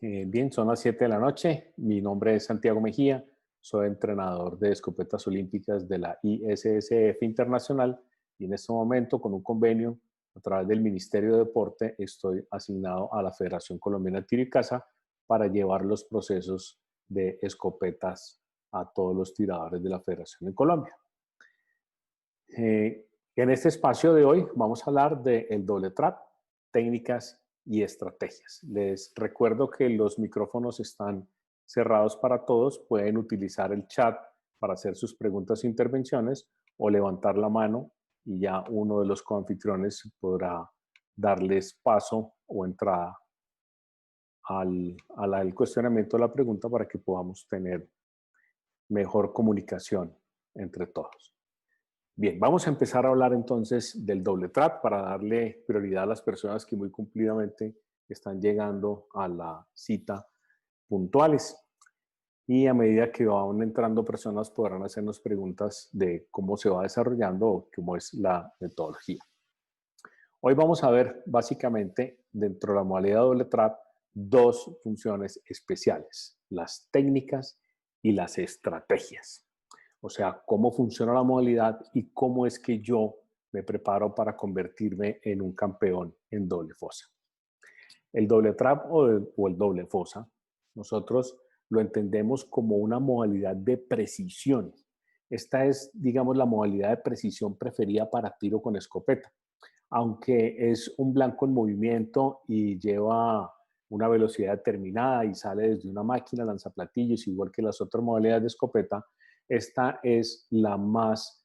Bien, son las 7 de la noche. Mi nombre es Santiago Mejía. Soy entrenador de escopetas olímpicas de la ISSF Internacional y en este momento, con un convenio a través del Ministerio de Deporte, estoy asignado a la Federación Colombiana de Tiro y Caza para llevar los procesos de escopetas a todos los tiradores de la Federación en Colombia. En este espacio de hoy vamos a hablar del doble trap, técnicas y estrategias. Les recuerdo que los micrófonos están cerrados para todos. Pueden utilizar el chat para hacer sus preguntas e intervenciones o levantar la mano y ya uno de los coanfitriones podrá darles paso o entrada al cuestionamiento de la pregunta para que podamos tener mejor comunicación entre todos. Bien, vamos a empezar a hablar entonces del doble trap para darle prioridad a las personas que muy cumplidamente están llegando a la cita puntuales. Y a medida que van entrando personas podrán hacernos preguntas de cómo se va desarrollando o cómo es la metodología. Hoy vamos a ver básicamente dentro de la modalidad doble trap dos funciones especiales, las técnicas y las estrategias. O sea, cómo funciona la modalidad y cómo es que yo me preparo para convertirme en un campeón en doble fosa. El doble trap o el doble fosa, nosotros lo entendemos como una modalidad de precisión. Esta es, digamos, la modalidad de precisión preferida para tiro con escopeta. Aunque es un blanco en movimiento y lleva una velocidad determinada y sale desde una máquina lanzaplatillos, igual que las otras modalidades de escopeta, esta es la más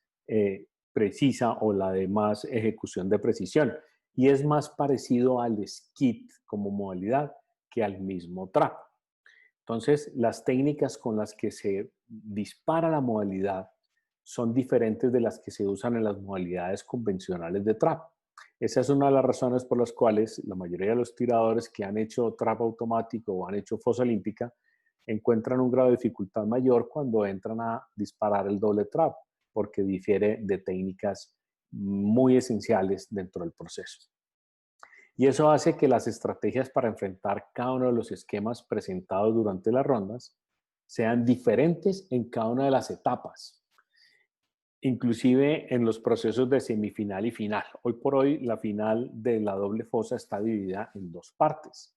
precisa o la de más ejecución de precisión y es más parecido al skit como modalidad que al mismo trap. Entonces, las técnicas con las que se dispara la modalidad son diferentes de las que se usan en las modalidades convencionales de trap. Esa es una de las razones por las cuales la mayoría de los tiradores que han hecho trap automático o han hecho fosa olímpica encuentran un grado de dificultad mayor cuando entran a disparar el doble trap, porque difiere de técnicas muy esenciales dentro del proceso. Y eso hace que las estrategias para enfrentar cada uno de los esquemas presentados durante las rondas sean diferentes en cada una de las etapas, inclusive en los procesos de semifinal y final. Hoy por hoy la final de la doble fosa está dividida en dos partes.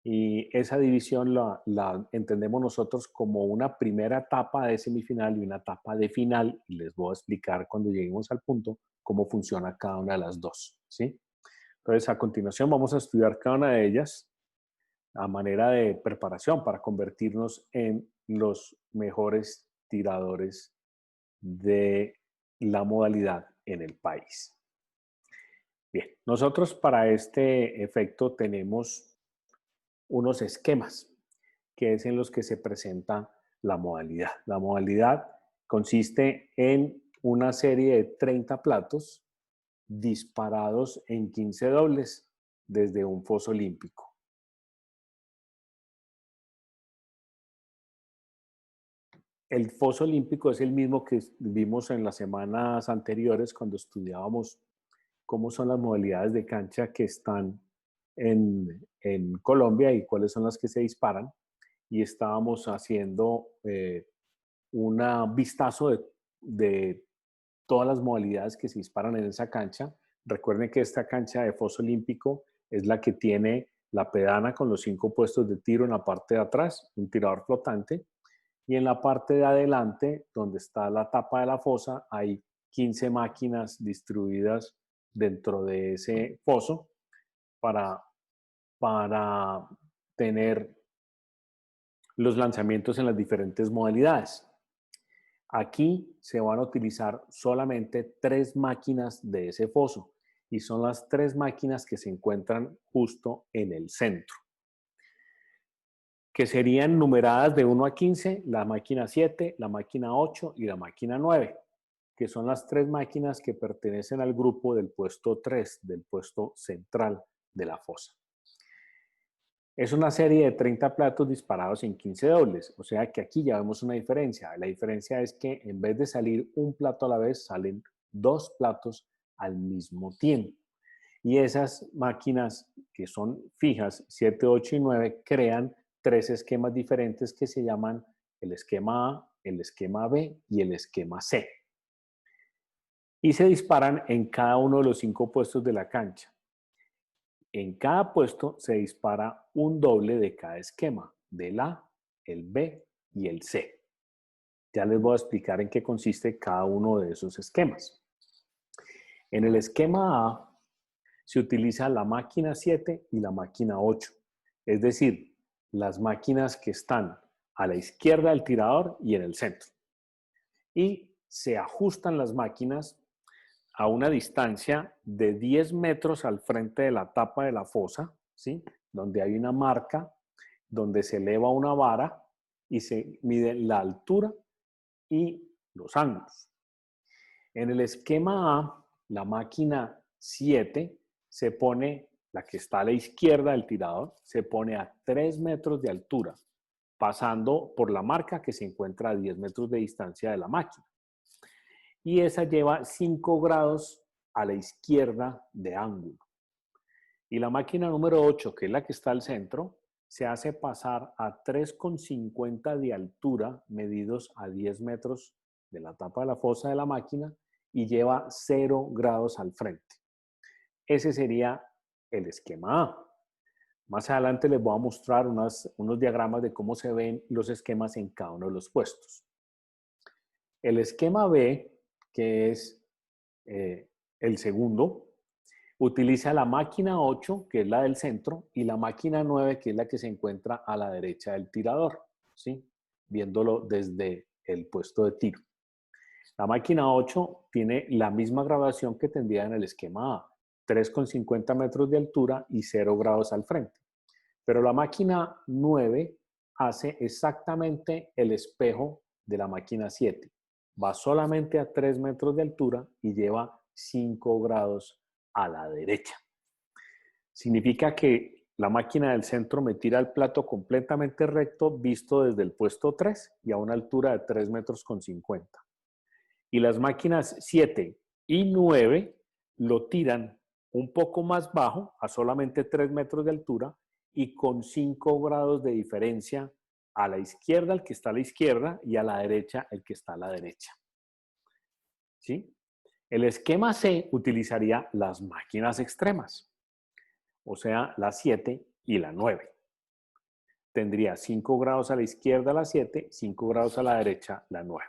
Y esa división la entendemos nosotros como una primera etapa de semifinal y una etapa de final. Y les voy a explicar cuando lleguemos al punto cómo funciona cada una de las dos, ¿sí? Entonces, a continuación vamos a estudiar cada una de ellas a manera de preparación para convertirnos en los mejores tiradores de la modalidad en el país. Bien, nosotros para este efecto tenemos unos esquemas, que es en los que se presenta la modalidad. La modalidad consiste en una serie de 30 platos disparados en 15 dobles desde un foso olímpico. El foso olímpico es el mismo que vimos en las semanas anteriores cuando estudiábamos cómo son las modalidades de cancha que están en Colombia y cuáles son las que se disparan. Y estábamos haciendo un vistazo de todas las modalidades que se disparan en esa cancha. Recuerden que esta cancha de foso olímpico es la que tiene la pedana con los 5 puestos de tiro en la parte de atrás, un tirador flotante, y en la parte de adelante, donde está la tapa de la fosa, hay 15 máquinas distribuidas dentro de ese foso para tener los lanzamientos en las diferentes modalidades. Aquí se van a utilizar solamente 3 máquinas de ese foso y son las 3 máquinas que se encuentran justo en el centro, que serían numeradas de 1 a 15, la máquina 7, la máquina 8 y la máquina 9, que son las 3 máquinas que pertenecen al grupo del puesto 3, del puesto central de la fosa. Es una serie de 30 platos disparados en 15 dobles, o sea que aquí ya vemos una diferencia. La diferencia es que en vez de salir un plato a la vez, salen 2 platos al mismo tiempo. Y esas máquinas que son fijas, 7, 8 y 9, crean tres esquemas diferentes que se llaman el esquema A, el esquema B y el esquema C. Y se disparan en cada uno de los 5 puestos de la cancha. En cada puesto se dispara un doble de cada esquema, del A, el B y el C. Ya les voy a explicar en qué consiste cada uno de esos esquemas. En el esquema A se utiliza la máquina 7 y la máquina 8, es decir, las máquinas que están a la izquierda del tirador y en el centro. Y se ajustan las máquinas a una distancia de 10 metros al frente de la tapa de la fosa, ¿sí? Donde hay una marca, donde se eleva una vara y se mide la altura y los ángulos. En el esquema A, la máquina 7 se pone, la que está a la izquierda del tirador, se pone a 3 metros de altura, pasando por la marca que se encuentra a 10 metros de distancia de la máquina. Y esa lleva 5 grados a la izquierda de ángulo. Y la máquina número 8, que es la que está al centro, se hace pasar a 3,50 de altura, medidos a 10 metros de la tapa de la fosa de la máquina, y lleva 0 grados al frente. Ese sería el esquema A. Más adelante les voy a mostrar unos diagramas de cómo se ven los esquemas en cada uno de los puestos. El esquema B, que es el segundo, utiliza la máquina 8, que es la del centro, y la máquina 9, que es la que se encuentra a la derecha del tirador, ¿sí? Viéndolo desde el puesto de tiro. La máquina 8 tiene la misma graduación que tendría en el esquema A, 3,50 metros de altura y 0 grados al frente. Pero la máquina 9 hace exactamente el espejo de la máquina 7. Va solamente a 3 metros de altura y lleva 5 grados a la derecha. Significa que la máquina del centro me tira el plato completamente recto visto desde el puesto 3 y a una altura de 3 metros con 50. Y las máquinas 7 y 9 lo tiran un poco más bajo, a solamente 3 metros de altura y con 5 grados de diferencia a la izquierda, el que está a la izquierda, y a la derecha, el que está a la derecha. ¿Sí? El esquema C utilizaría las máquinas extremas, o sea, la 7 y la 9. Tendría 5 grados a la izquierda la 7, 5 grados a la derecha la 9.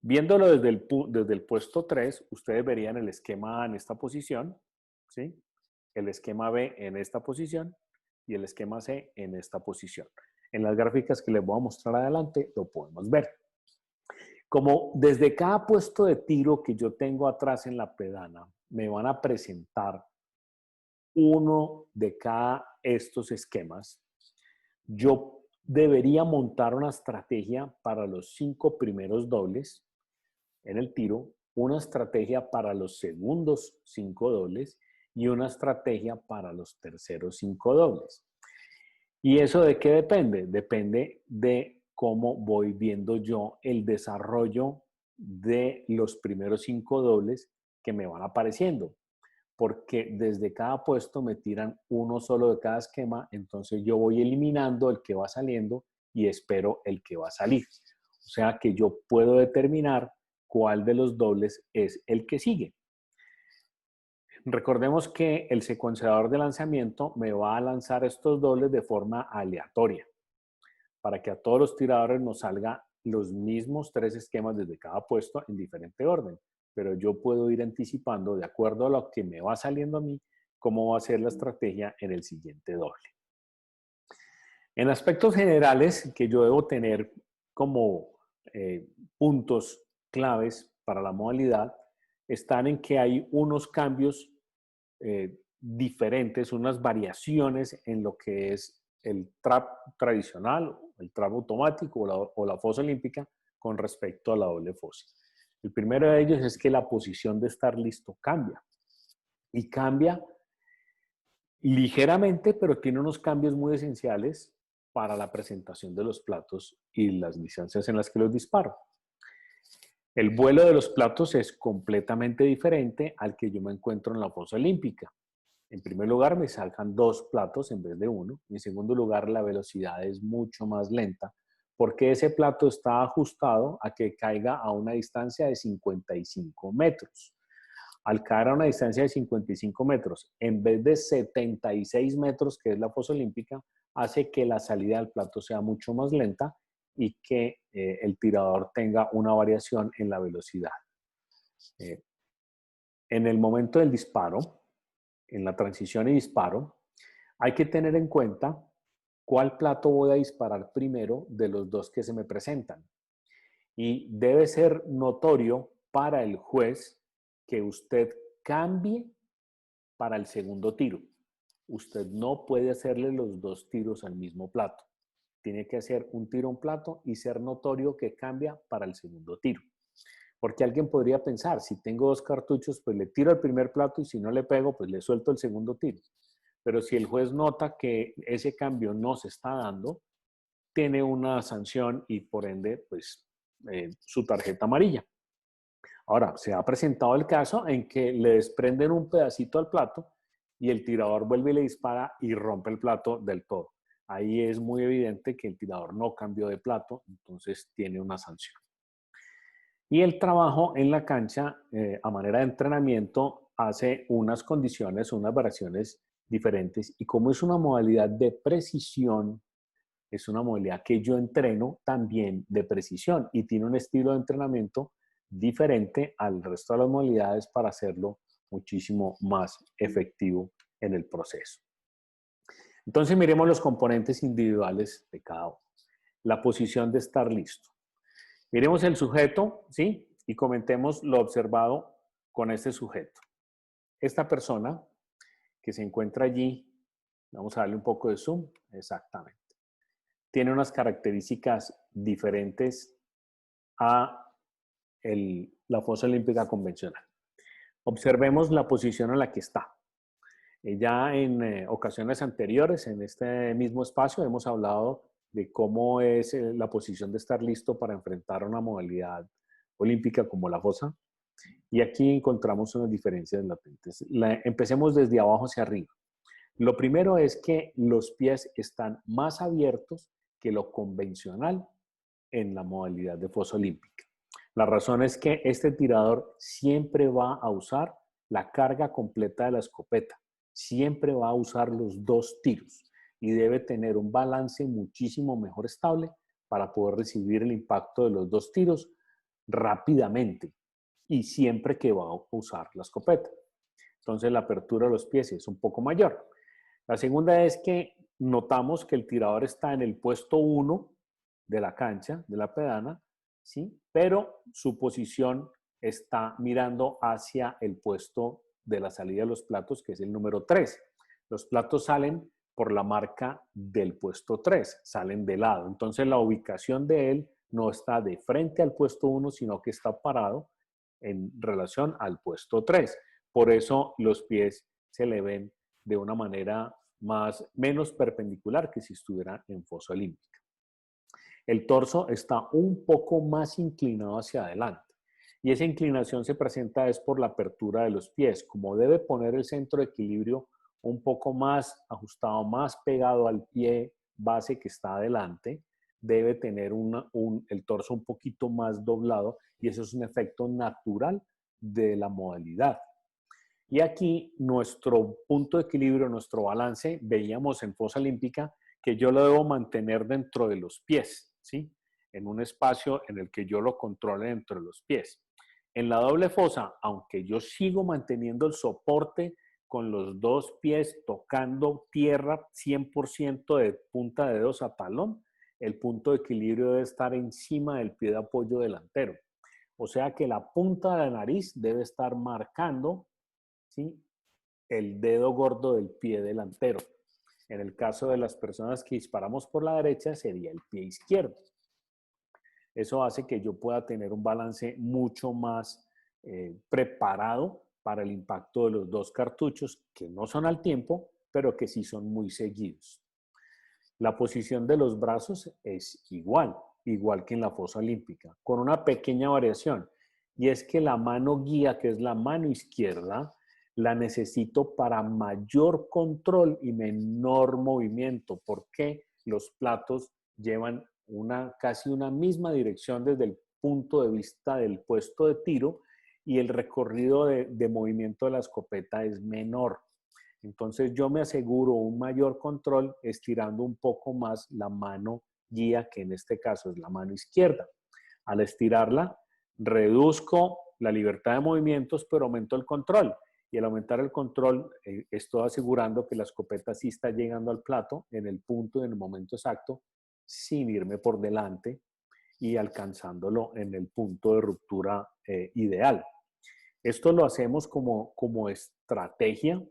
Viéndolo desde el puesto 3, ustedes verían el esquema A en esta posición, ¿sí? El esquema B en esta posición y el esquema C en esta posición. En las gráficas que les voy a mostrar adelante lo podemos ver. Como desde cada puesto de tiro que yo tengo atrás en la pedana, me van a presentar uno de cada estos esquemas, yo debería montar una estrategia para los 5 primeros dobles en el tiro, una estrategia para los segundos 5 dobles y una estrategia para los terceros 5 dobles. ¿Y eso de qué depende? Depende de cómo voy viendo yo el desarrollo de los primeros 5 dobles que me van apareciendo. Porque desde cada puesto me tiran uno solo de cada esquema, entonces yo voy eliminando el que va saliendo y espero el que va a salir. O sea que yo puedo determinar cuál de los dobles es el que sigue. Recordemos que el secuenciador de lanzamiento me va a lanzar estos dobles de forma aleatoria para que a todos los tiradores nos salga los mismos 3 esquemas desde cada puesto en diferente orden. Pero yo puedo ir anticipando, de acuerdo a lo que me va saliendo a mí, cómo va a ser la estrategia en el siguiente doble. En aspectos generales que yo debo tener como puntos claves para la modalidad, están en que hay unos cambios diferentes, unas variaciones en lo que es el trap tradicional, el trap automático o la fosa olímpica con respecto a la doble fosa. El primero de ellos es que la posición de estar listo cambia. Y cambia ligeramente, pero tiene unos cambios muy esenciales para la presentación de los platos y las distancias en las que los disparo. El vuelo de los platos es completamente diferente al que yo me encuentro en la fosa olímpica. En primer lugar, me salgan dos platos en vez de uno. En segundo lugar, la velocidad es mucho más lenta porque ese plato está ajustado a que caiga a una distancia de 55 metros. Al caer a una distancia de 55 metros, en vez de 76 metros, que es la fosa olímpica, hace que la salida del plato sea mucho más lenta y que el tirador tenga una variación en la velocidad. En el momento del disparo, en la transición y disparo, hay que tener en cuenta cuál plato voy a disparar primero de los dos que se me presentan. Y debe ser notorio para el juez que usted cambie para el segundo tiro. Usted no puede hacerle los dos tiros al mismo plato. Tiene que hacer un tiro a un plato y ser notorio que cambia para el segundo tiro. Porque alguien podría pensar, si tengo dos cartuchos, pues le tiro al primer plato y si no le pego, pues le suelto el segundo tiro. Pero si el juez nota que ese cambio no se está dando, tiene una sanción y por ende, pues, su tarjeta amarilla. Ahora, se ha presentado el caso en que le desprenden un pedacito al plato y el tirador vuelve y le dispara y rompe el plato del todo. Ahí es muy evidente que el tirador no cambió de plato, entonces tiene una sanción. Y el trabajo en la cancha, a manera de entrenamiento, hace unas condiciones, unas variaciones diferentes. Y como es una modalidad de precisión, es una modalidad que yo entreno también de precisión y tiene un estilo de entrenamiento diferente al resto de las modalidades para hacerlo muchísimo más efectivo en el proceso. Entonces miremos los componentes individuales de cada uno. La posición de estar listo. Miremos el sujeto, ¿sí? Y comentemos lo observado con este sujeto. Esta persona que se encuentra allí, vamos a darle un poco de zoom, exactamente. Tiene unas características diferentes a la fosa olímpica convencional. Observemos la posición en la que está. Ya en ocasiones anteriores, en este mismo espacio, hemos hablado de cómo es la posición de estar listo para enfrentar una modalidad olímpica como la fosa. Y aquí encontramos unas diferencias latentes. Empecemos desde abajo hacia arriba. Lo primero es que los pies están más abiertos que lo convencional en la modalidad de fosa olímpica. La razón es que este tirador siempre va a usar la carga completa de la escopeta, siempre va a usar los dos tiros y debe tener un balance muchísimo mejor estable para poder recibir el impacto de los dos tiros rápidamente y siempre que va a usar la escopeta. Entonces la apertura de los pies es un poco mayor. La segunda es que notamos que el tirador está en el puesto 1 de la cancha, de la pedana, ¿sí? Pero su posición está mirando hacia el puesto de la salida de los platos, que es el número 3. Los platos salen por la marca del puesto 3, salen de lado. Entonces la ubicación de él no está de frente al puesto 1, sino que está parado en relación al puesto 3. Por eso los pies se le ven de una manera menos perpendicular que si estuviera en fosa olímpica. El torso está un poco más inclinado hacia adelante y esa inclinación se presenta es por la apertura de los pies. Como debe poner el centro de equilibrio un poco más ajustado, más pegado al pie base que está adelante, debe tener el torso un poquito más doblado y eso es un efecto natural de la modalidad. Y aquí nuestro punto de equilibrio, nuestro balance, veíamos en fosa olímpica que yo lo debo mantener dentro de los pies, ¿sí? En un espacio en el que yo lo controle dentro de los pies. En la doble fosa, aunque yo sigo manteniendo el soporte con los dos pies tocando tierra 100% de punta de dedos a talón, el punto de equilibrio debe estar encima del pie de apoyo delantero. O sea que la punta de la nariz debe estar marcando, ¿sí?, el dedo gordo del pie delantero. En el caso de las personas que disparamos por la derecha, sería el pie izquierdo. Eso hace que yo pueda tener un balance mucho más preparado para el impacto de los dos cartuchos, que no son al tiempo, pero que sí son muy seguidos. La posición de los brazos es igual que en la fosa olímpica, con una pequeña variación, y es que la mano guía, que es la mano izquierda, la necesito para mayor control y menor movimiento, porque los platos llevan casi una misma dirección desde el punto de vista del puesto de tiro y el recorrido de movimiento de la escopeta es menor. Entonces yo me aseguro un mayor control estirando un poco más la mano guía, que en este caso es la mano izquierda. Al estirarla, reduzco la libertad de movimientos, pero aumento el control. Y al aumentar el control, estoy asegurando que la escopeta sí está llegando al plato en el punto y en el momento exacto, sin irme por delante y alcanzándolo en el punto de ruptura ideal. Esto lo hacemos como estrategia,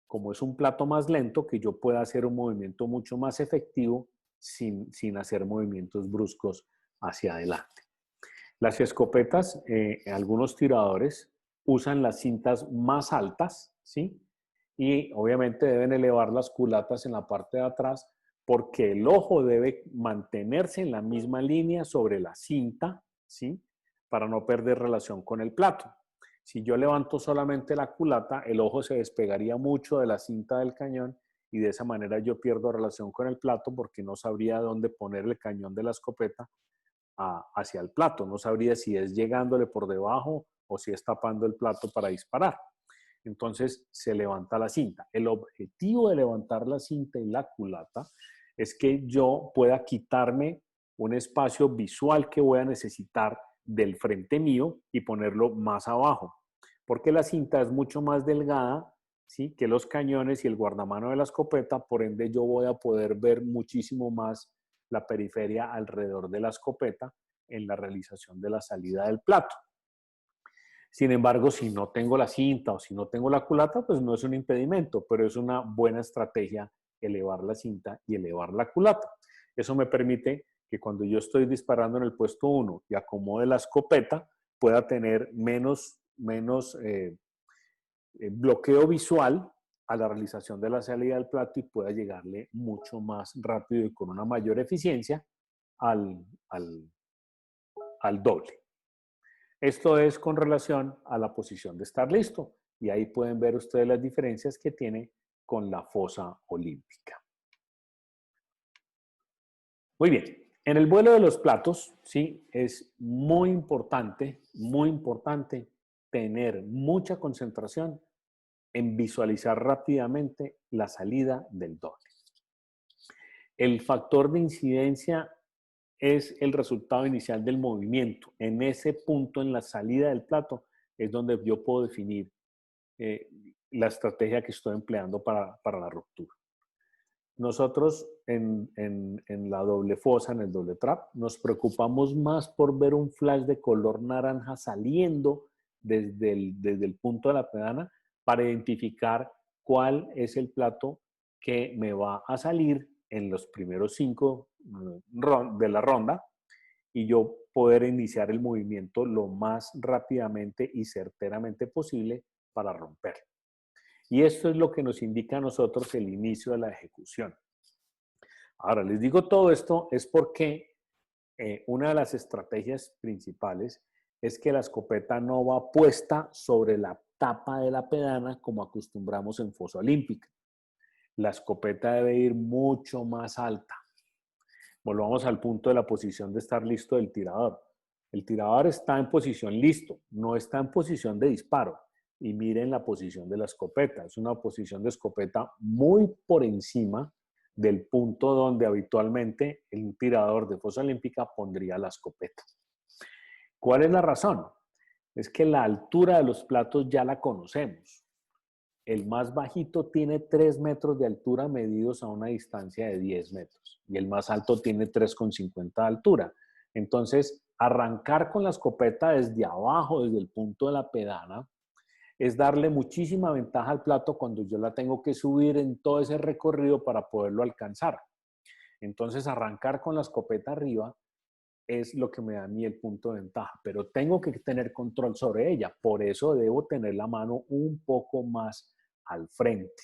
como es un plato más lento, que yo pueda hacer un movimiento mucho más efectivo sin hacer movimientos bruscos hacia adelante. Las escopetas, algunos tiradores usan las cintas más altas, ¿sí? Y obviamente deben elevar las culatas en la parte de atrás porque el ojo debe mantenerse en la misma línea sobre la cinta, ¿sí? Para no perder relación con el plato. Si yo levanto solamente la culata, el ojo se despegaría mucho de la cinta del cañón y de esa manera yo pierdo relación con el plato porque no sabría dónde poner el cañón de la escopeta hacia el plato. No sabría si es llegándole por debajo o si es tapando el plato para disparar. Entonces se levanta la cinta. El objetivo de levantar la cinta y la culata es que yo pueda quitarme un espacio visual que voy a necesitar del frente mío y ponerlo más abajo. Porque la cinta es mucho más delgada, ¿sí?, que los cañones y el guardamano de la escopeta, por ende yo voy a poder ver muchísimo más la periferia alrededor de la escopeta en la realización de la salida del plato. Sin embargo, si no tengo la cinta o si no tengo la culata, pues no es un impedimento, pero es una buena estrategia elevar la cinta y elevar la culata. Eso me permite que cuando yo estoy disparando en el puesto 1 y acomode la escopeta, pueda tener menos bloqueo visual a la realización de la salida del plato y pueda llegarle mucho más rápido y con una mayor eficiencia al doble. Esto es con relación a la posición de estar listo. Y ahí pueden ver ustedes las diferencias que tiene con la fosa olímpica. Muy bien. En el vuelo de los platos, sí, es muy importante tener mucha concentración en visualizar rápidamente la salida del doble. El factor de incidencia es el resultado inicial del movimiento. En ese punto, en la salida del plato, es donde yo puedo definir la estrategia que estoy empleando para la ruptura. Nosotros en la doble fosa, en el doble trap, nos preocupamos más por ver un flash de color naranja saliendo desde el punto de la pedana para identificar cuál es el plato que me va a salir en los primeros 5 de la ronda y yo poder iniciar el movimiento lo más rápidamente y certeramente posible para romper. Y esto es lo que nos indica a nosotros el inicio de la ejecución. Ahora, les digo todo esto es porque una de las estrategias principales es que la escopeta no va puesta sobre la tapa de la pedana como acostumbramos en fosa olímpica. La escopeta debe ir mucho más alta. Volvamos al punto de la posición de estar listo del tirador. El tirador está en posición listo, no está en posición de disparo. Y miren la posición de la escopeta. Es una posición de escopeta muy por encima del punto donde habitualmente un tirador de fosa olímpica pondría la escopeta. ¿Cuál es la razón? Es que la altura de los platos ya la conocemos. El más bajito tiene 3 metros de altura medidos a una distancia de 10 metros y el más alto tiene 3,50 de altura. Entonces, arrancar con la escopeta desde abajo, desde el punto de la pedana, es darle muchísima ventaja al plato cuando yo la tengo que subir en todo ese recorrido para poderlo alcanzar. Entonces, arrancar con la escopeta arriba es lo que me da a mí el punto de ventaja, pero tengo que tener control sobre ella. Por eso debo tener la mano un poco más al frente.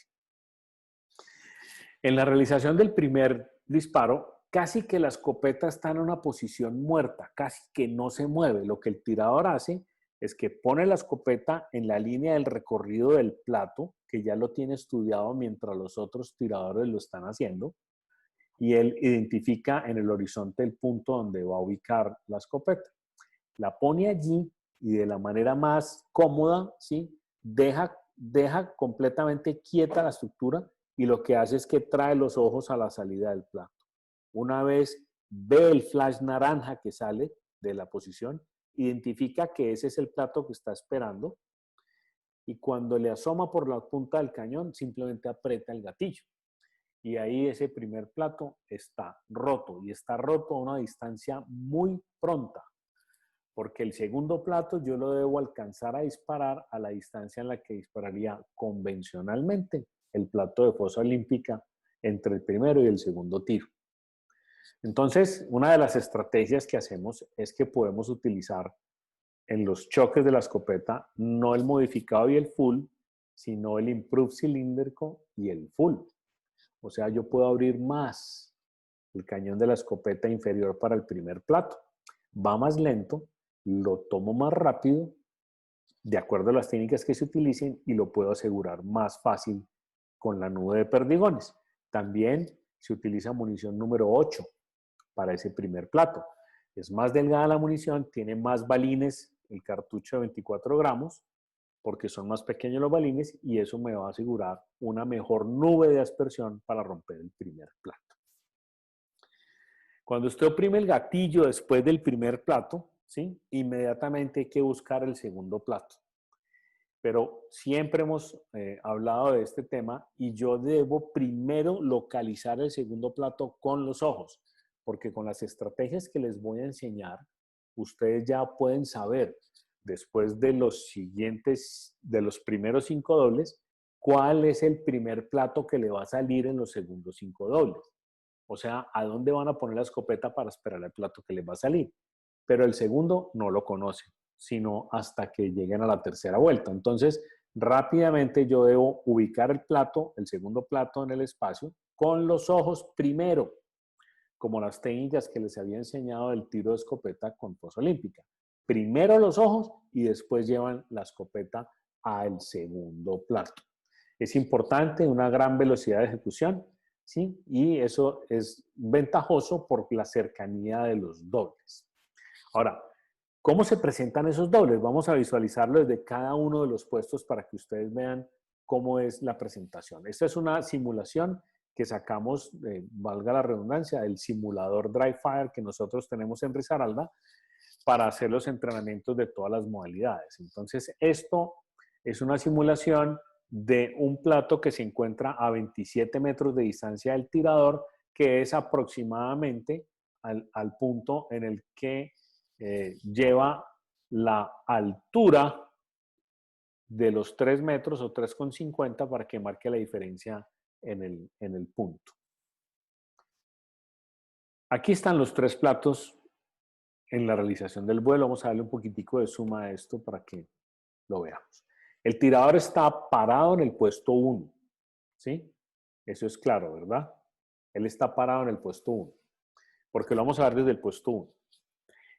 En la realización del primer disparo, casi que la escopeta está en una posición muerta, casi que no se mueve. Lo que el tirador hace es que pone la escopeta en la línea del recorrido del plato, que ya lo tiene estudiado mientras los otros tiradores lo están haciendo, y él identifica en el horizonte el punto donde va a ubicar la escopeta. La pone allí y de la manera más cómoda, ¿sí? Deja completamente quieta la estructura y lo que hace es que trae los ojos a la salida del plato. Una vez ve el flash naranja que sale de la posición, identifica que ese es el plato que está esperando y cuando le asoma por la punta del cañón, simplemente aprieta el gatillo. Y ahí ese primer plato está roto y está roto a una distancia muy pronta, porque el segundo plato yo lo debo alcanzar a disparar a la distancia en la que dispararía convencionalmente el plato de fosa olímpica entre el primero y el segundo tiro. Entonces, una de las estrategias que hacemos es que podemos utilizar en los choques de la escopeta no el modificado y el full, sino el improve cilíndrico y el full. O sea, yo puedo abrir más el cañón de la escopeta inferior para el primer plato. Va más lento, lo tomo más rápido, de acuerdo a las técnicas que se utilicen, y lo puedo asegurar más fácil con la nube de perdigones. También se utiliza munición número 8 para ese primer plato. Es más delgada la munición, tiene más balines el cartucho de 24 gramos, porque son más pequeños los balines y eso me va a asegurar una mejor nube de aspersión para romper el primer plato. Cuando usted oprime el gatillo después del primer plato, ¿sí? Inmediatamente hay que buscar el segundo plato. Pero siempre hemos hablado de este tema y yo debo primero localizar el segundo plato con los ojos, porque con las estrategias que les voy a enseñar, ustedes ya pueden saber, después de de los primeros 5 dobles, cuál es el primer plato que le va a salir en los segundos 5 dobles. O sea, a dónde van a poner la escopeta para esperar el plato que les va a salir. Pero el segundo no lo conocen, sino hasta que lleguen a la tercera vuelta. Entonces, rápidamente yo debo ubicar el plato, el segundo plato en el espacio, con los ojos primero, como las técnicas que les había enseñado del tiro de escopeta con fosa olímpica. Primero los ojos y después llevan la escopeta al segundo plato. Es importante una gran velocidad de ejecución, ¿sí? Y eso es ventajoso por la cercanía de los dobles. Ahora, ¿cómo se presentan esos dobles? Vamos a visualizarlo desde cada uno de los puestos para que ustedes vean cómo es la presentación. Esta es una simulación que sacamos, valga la redundancia, del simulador Dry Fire que nosotros tenemos en Risaralda para hacer los entrenamientos de todas las modalidades. Entonces, esto es una simulación de un plato que se encuentra a 27 metros de distancia del tirador, que es aproximadamente al punto en el que lleva la altura de los 3 metros o 3,50 para que marque la diferencia en el punto. Aquí están los 3 platos en la realización del vuelo. Vamos a darle un poquitico de suma a esto para que lo veamos. El tirador está parado en el puesto 1, ¿sí? Eso es claro, ¿verdad? Él está parado en el puesto 1, porque lo vamos a ver desde el puesto 1.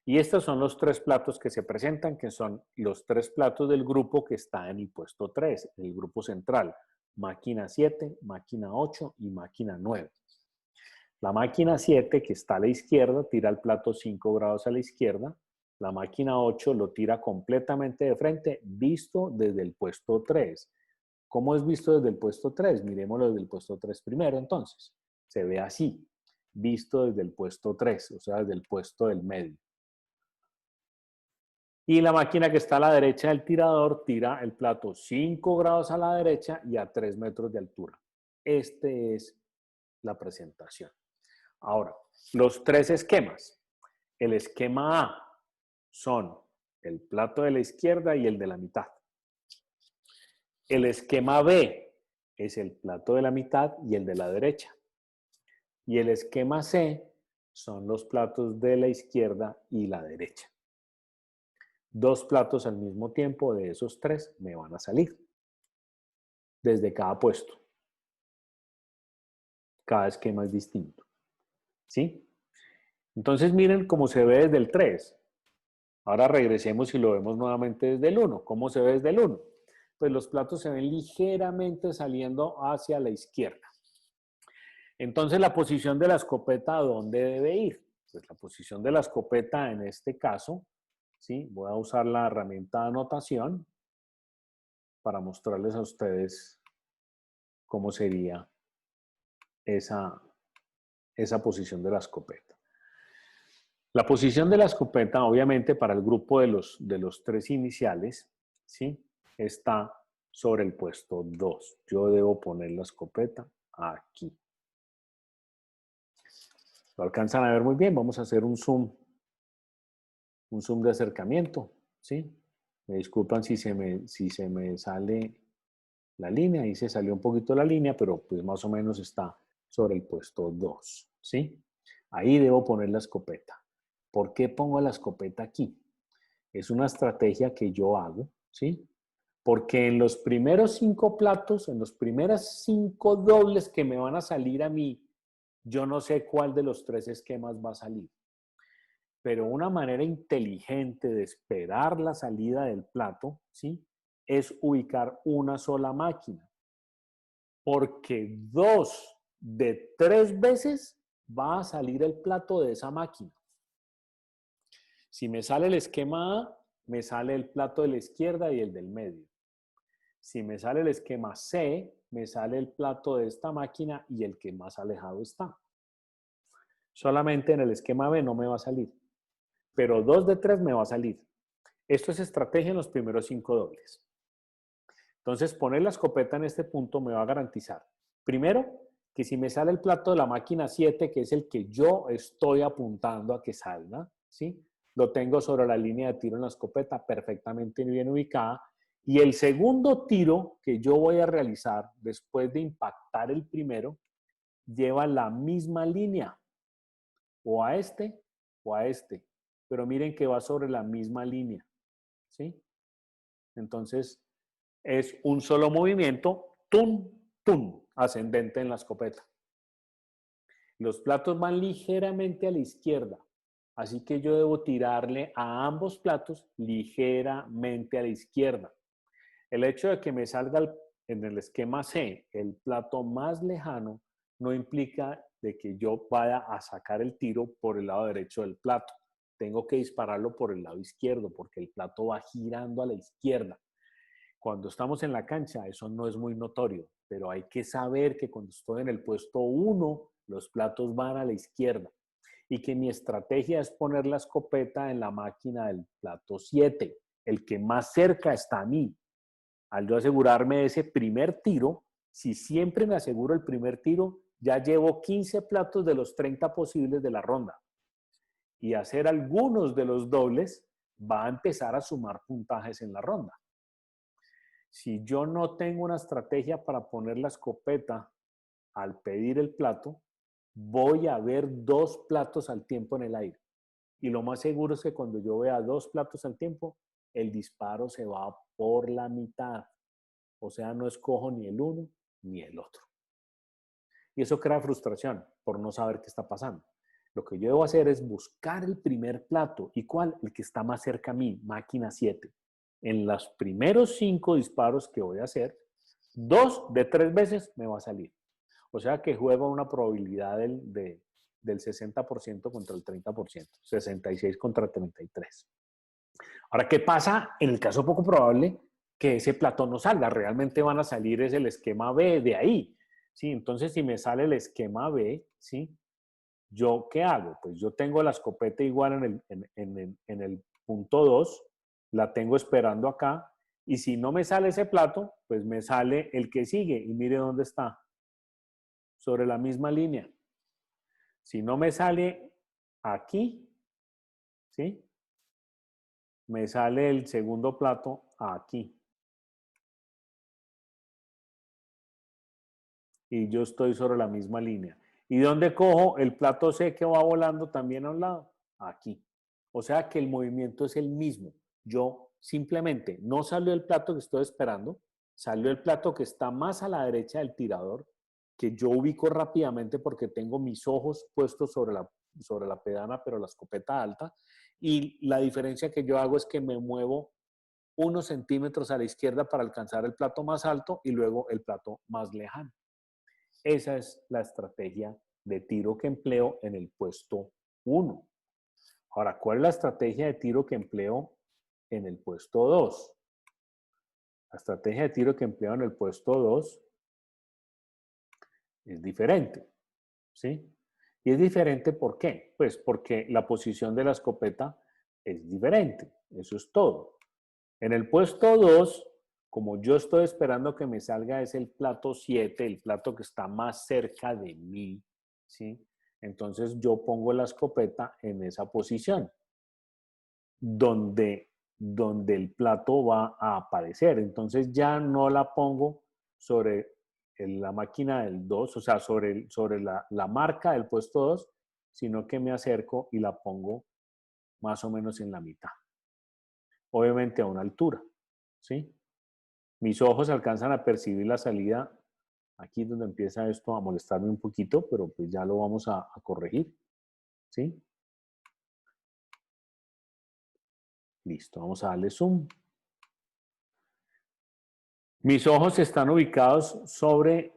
Y estos son los 3 platos que se presentan, que son los 3 platos del grupo que está en el puesto 3, el grupo central. Máquina 7, máquina 8 y máquina 9. La máquina 7, que está a la izquierda, tira el plato 5 grados a la izquierda. La máquina 8 lo tira completamente de frente, visto desde el puesto 3. ¿Cómo es visto desde el puesto 3? Miremoslo desde el puesto 3 primero, entonces. Se ve así, visto desde el puesto 3, o sea, desde el puesto del medio. Y la máquina que está a la derecha del tirador tira el plato 5 grados a la derecha y a 3 metros de altura. Este es la presentación. Ahora, los 3 esquemas. El esquema A son el plato de la izquierda y el de la mitad. El esquema B es el plato de la mitad y el de la derecha. Y el esquema C son los platos de la izquierda y la derecha. 2 platos al mismo tiempo de esos 3 me van a salir desde cada puesto. Cada esquema es distinto. ¿Sí? Entonces miren cómo se ve desde el 3. Ahora regresemos y lo vemos nuevamente desde el 1. ¿Cómo se ve desde el 1? Pues los platos se ven ligeramente saliendo hacia la izquierda. Entonces, la posición de la escopeta, ¿a dónde debe ir? Pues la posición de la escopeta en este caso, ¿sí? Voy a usar la herramienta de anotación para mostrarles a ustedes cómo sería esa posición de la escopeta. La posición de la escopeta, obviamente, para el grupo de los 3 iniciales, ¿sí? Está sobre el puesto 2. Yo debo poner la escopeta aquí. Lo alcanzan a ver muy bien. Vamos a hacer un zoom de acercamiento, ¿sí? Me disculpan si se me sale la línea. Ahí se salió un poquito la línea, pero pues más o menos está sobre el puesto 2, ¿sí? Ahí debo poner la escopeta. ¿Por qué pongo la escopeta aquí? Es una estrategia que yo hago, ¿sí? Porque en los primeros 5 platos, en los primeros 5 dobles que me van a salir a mí, yo no sé cuál de los 3 esquemas va a salir. Pero una manera inteligente de esperar la salida del plato, ¿sí? Es ubicar una sola máquina. Porque 2 de 3 veces va a salir el plato de esa máquina. Si me sale el esquema A, me sale el plato de la izquierda y el del medio. Si me sale el esquema C, me sale el plato de esta máquina y el que más alejado está. Solamente en el esquema B no me va a salir, pero 2 de 3 me va a salir. Esto es estrategia en los primeros 5 dobles. Entonces, poner la escopeta en este punto me va a garantizar, primero, que si me sale el plato de la máquina 7, que es el que yo estoy apuntando a que salga, ¿sí? Lo tengo sobre la línea de tiro en la escopeta perfectamente bien ubicada. Y el segundo tiro que yo voy a realizar después de impactar el primero, lleva la misma línea, o a este o a este. Pero miren que va sobre la misma línea, ¿sí? Entonces, es un solo movimiento, tum, tum, ascendente en la escopeta. Los platos van ligeramente a la izquierda, así que yo debo tirarle a ambos platos ligeramente a la izquierda. El hecho de que me salga en el esquema C el plato más lejano no implica de que yo vaya a sacar el tiro por el lado derecho del plato. Tengo que dispararlo por el lado izquierdo porque el plato va girando a la izquierda. Cuando estamos en la cancha, eso no es muy notorio, pero hay que saber que cuando estoy en el puesto 1, los platos van a la izquierda y que mi estrategia es poner la escopeta en la máquina del plato 7, el que más cerca está a mí. Al yo asegurarme ese primer tiro, si siempre me aseguro el primer tiro, ya llevo 15 platos de los 30 posibles de la ronda. Y hacer algunos de los dobles va a empezar a sumar puntajes en la ronda. Si yo no tengo una estrategia para poner la escopeta al pedir el plato, voy a ver 2 platos al tiempo en el aire. Y lo más seguro es que cuando yo vea 2 platos al tiempo, el disparo se va por la mitad. O sea, no escojo ni el uno ni el otro. Y eso crea frustración por no saber qué está pasando. Lo que yo debo hacer es buscar el primer plato. ¿Y cuál? El que está más cerca a mí, máquina 7. En los primeros 5 disparos que voy a hacer, 2 de 3 veces me va a salir. O sea que juego una probabilidad del 60% contra el 30%, 66 contra 33. Ahora, ¿qué pasa en el caso poco probable que ese plato no salga? Realmente van a salir es el esquema B de ahí, ¿sí? Entonces, si me sale el esquema B, ¿sí? ¿Yo qué hago? Pues yo tengo la escopeta igual en el punto 2, la tengo esperando acá, y si no me sale ese plato, pues me sale el que sigue, y mire dónde está, sobre la misma línea. Si no me sale aquí, ¿sí? Me sale el segundo plato aquí. Y yo estoy sobre la misma línea. ¿Y dónde cojo el plato C que va volando también a un lado? Aquí. O sea que el movimiento es el mismo. Yo simplemente no salió el plato que estoy esperando, salió el plato que está más a la derecha del tirador, que yo ubico rápidamente porque tengo mis ojos puestos sobre la pedana, pero la escopeta alta, y la diferencia que yo hago es que me muevo unos centímetros a la izquierda para alcanzar el plato más alto y luego el plato más lejano. Esa es la estrategia de tiro que empleo en el puesto 1. Ahora, ¿cuál es la estrategia de tiro que empleo en el puesto 2? La estrategia de tiro que empleo en el puesto 2 es diferente, ¿sí? Y es diferente, ¿por qué? Pues porque la posición de la escopeta es diferente, eso es todo. En el puesto 2, como yo estoy esperando que me salga es el plato 7, el plato que está más cerca de mí, ¿sí? Entonces yo pongo la escopeta en esa posición, donde el plato va a aparecer. Entonces ya no la pongo sobre la máquina del 2, o sea, sobre la marca del puesto 2, sino que me acerco y la pongo más o menos en la mitad. Obviamente a una altura, ¿sí? Mis ojos alcanzan a percibir la salida. Aquí es donde empieza esto a molestarme un poquito, pero pues ya lo vamos a corregir, ¿sí? Listo, vamos a darle zoom. Mis ojos están ubicados sobre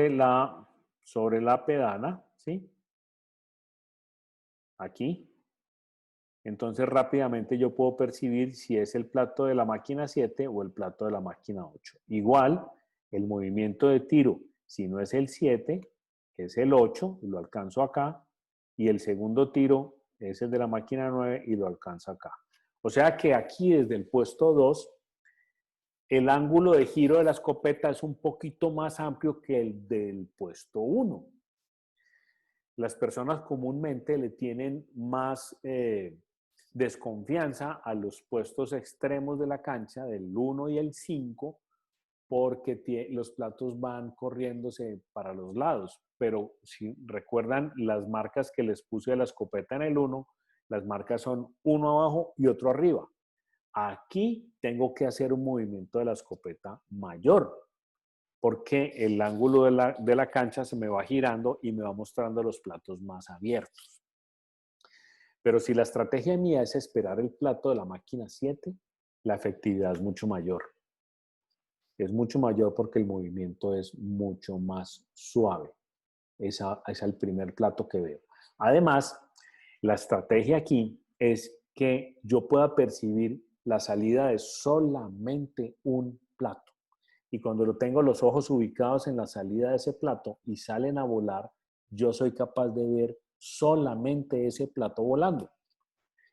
la pedana, ¿sí? Aquí. Entonces rápidamente yo puedo percibir si es el plato de la máquina 7 o el plato de la máquina 8. Igual, el movimiento de tiro, si no es el 7, es el 8, y lo alcanzo acá, y el segundo tiro es el de la máquina 9 y lo alcanzo acá. O sea que aquí desde el puesto 2, el ángulo de giro de la escopeta es un poquito más amplio que el del puesto 1. Las personas comúnmente le tienen más desconfianza a los puestos extremos de la cancha, del 1 y el 5, porque los platos van corriéndose para los lados. Pero si recuerdan las marcas que les puse de la escopeta en el 1, las marcas son uno abajo y otro arriba. Aquí tengo que hacer un movimiento de la escopeta mayor, porque el ángulo de la cancha se me va girando y me va mostrando los platos más abiertos. Pero si la estrategia mía es esperar el plato de la máquina 7, la efectividad es mucho mayor. Es mucho mayor porque el movimiento es mucho más suave. Ese es el primer plato que veo. Además, la estrategia aquí es que yo pueda percibir la salida de solamente un plato. Y cuando lo tengo los ojos ubicados en la salida de ese plato y salen a volar, yo soy capaz de ver solamente ese plato volando.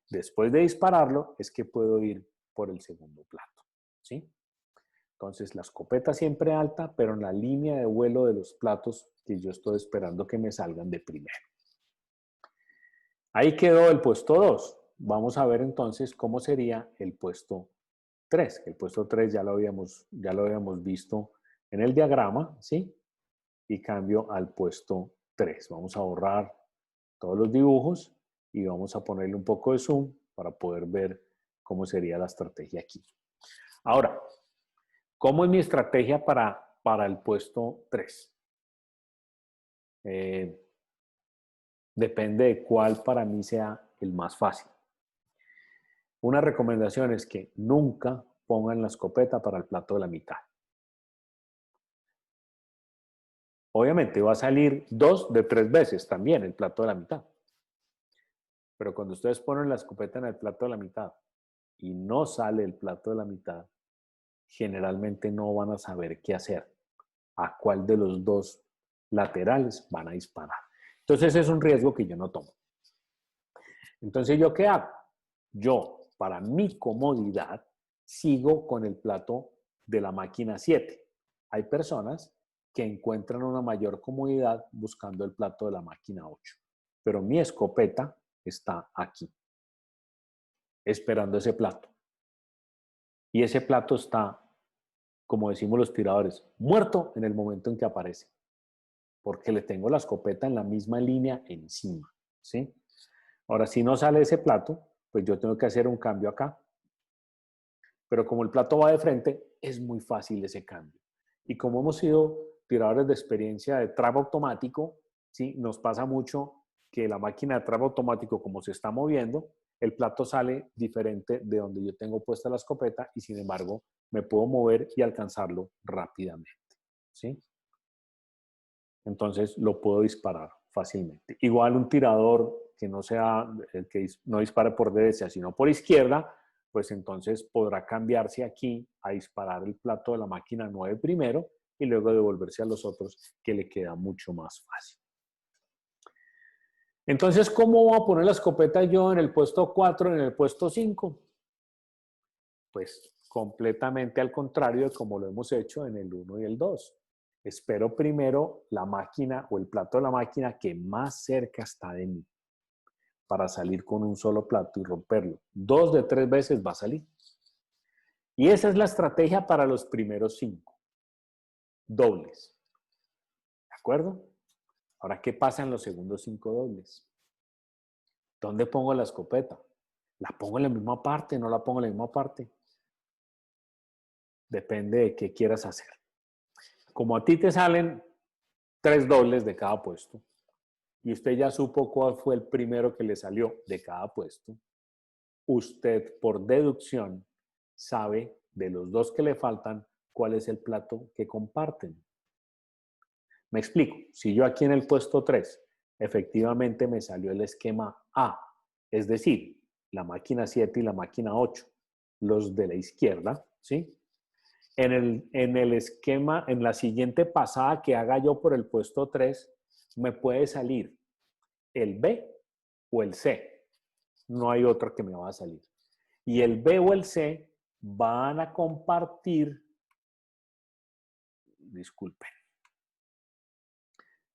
Después de dispararlo, es que puedo ir por el segundo plato, ¿sí? Entonces, la escopeta siempre alta, pero en la línea de vuelo de los platos que yo estoy esperando que me salgan de primero. Ahí quedó el puesto 2. Vamos a ver entonces cómo sería el puesto 3. El puesto 3 ya lo habíamos visto en el diagrama, ¿sí? Y cambio al puesto 3. Vamos a borrar todos los dibujos y vamos a ponerle un poco de zoom para poder ver cómo sería la estrategia aquí. Ahora, ¿cómo es mi estrategia para el puesto 3? Depende de cuál para mí sea el más fácil. Una recomendación es que nunca pongan la escopeta para el plato de la mitad. Obviamente va a salir 2 de 3 veces también el plato de la mitad. Pero cuando ustedes ponen la escopeta en el plato de la mitad y no sale el plato de la mitad, generalmente no van a saber qué hacer. A cuál de los dos laterales van a disparar. Entonces es un riesgo que yo no tomo. Entonces, ¿yo qué hago? Yo, para mi comodidad, sigo con el plato de la máquina 7. Hay personas que encuentran una mayor comodidad buscando el plato de la máquina 8. Pero mi escopeta está aquí, esperando ese plato. Y ese plato está, como decimos los tiradores, muerto en el momento en que aparece. Porque le tengo la escopeta en la misma línea encima, ¿sí? Ahora, si no sale ese plato, pues yo tengo que hacer un cambio acá. Pero como el plato va de frente, es muy fácil ese cambio. Y como hemos sido tiradores de experiencia de trap automático, ¿sí? Nos pasa mucho que la máquina de trap automático, como se está moviendo, el plato sale diferente de donde yo tengo puesta la escopeta y sin embargo me puedo mover y alcanzarlo rápidamente, ¿sí? Entonces lo puedo disparar fácilmente. Igual un tirador que no sea, el que no dispare por derecha, sino por izquierda, pues entonces podrá cambiarse aquí a disparar el plato de la máquina 9 primero y luego devolverse a los otros, que le queda mucho más fácil. Entonces, ¿cómo voy a poner la escopeta yo en el puesto 4, en el puesto 5? Pues completamente al contrario de como lo hemos hecho en el 1 y el 2. Espero primero la máquina o el plato de la máquina que más cerca está de mí para salir con un solo plato y romperlo. 2 de 3 veces va a salir. Y esa es la estrategia para los primeros 5. Dobles. ¿De acuerdo? Ahora, ¿qué pasa en los segundos 5 dobles? ¿Dónde pongo la escopeta? ¿La pongo en la misma parte? ¿No la pongo en la misma parte? Depende de qué quieras hacer. Como a ti te salen 3 dobles de cada puesto y usted ya supo cuál fue el primero que le salió de cada puesto, usted por deducción sabe de los 2 que le faltan cuál es el plato que comparten. Me explico. Si yo aquí en el puesto 3 efectivamente me salió el esquema A, es decir, la máquina 7 y la máquina 8, los de la izquierda, ¿sí? En el esquema, en la siguiente pasada que haga yo por el puesto 3, me puede salir el B o el C. No hay otra que me va a salir. Y el B o el C van a compartir, disculpen,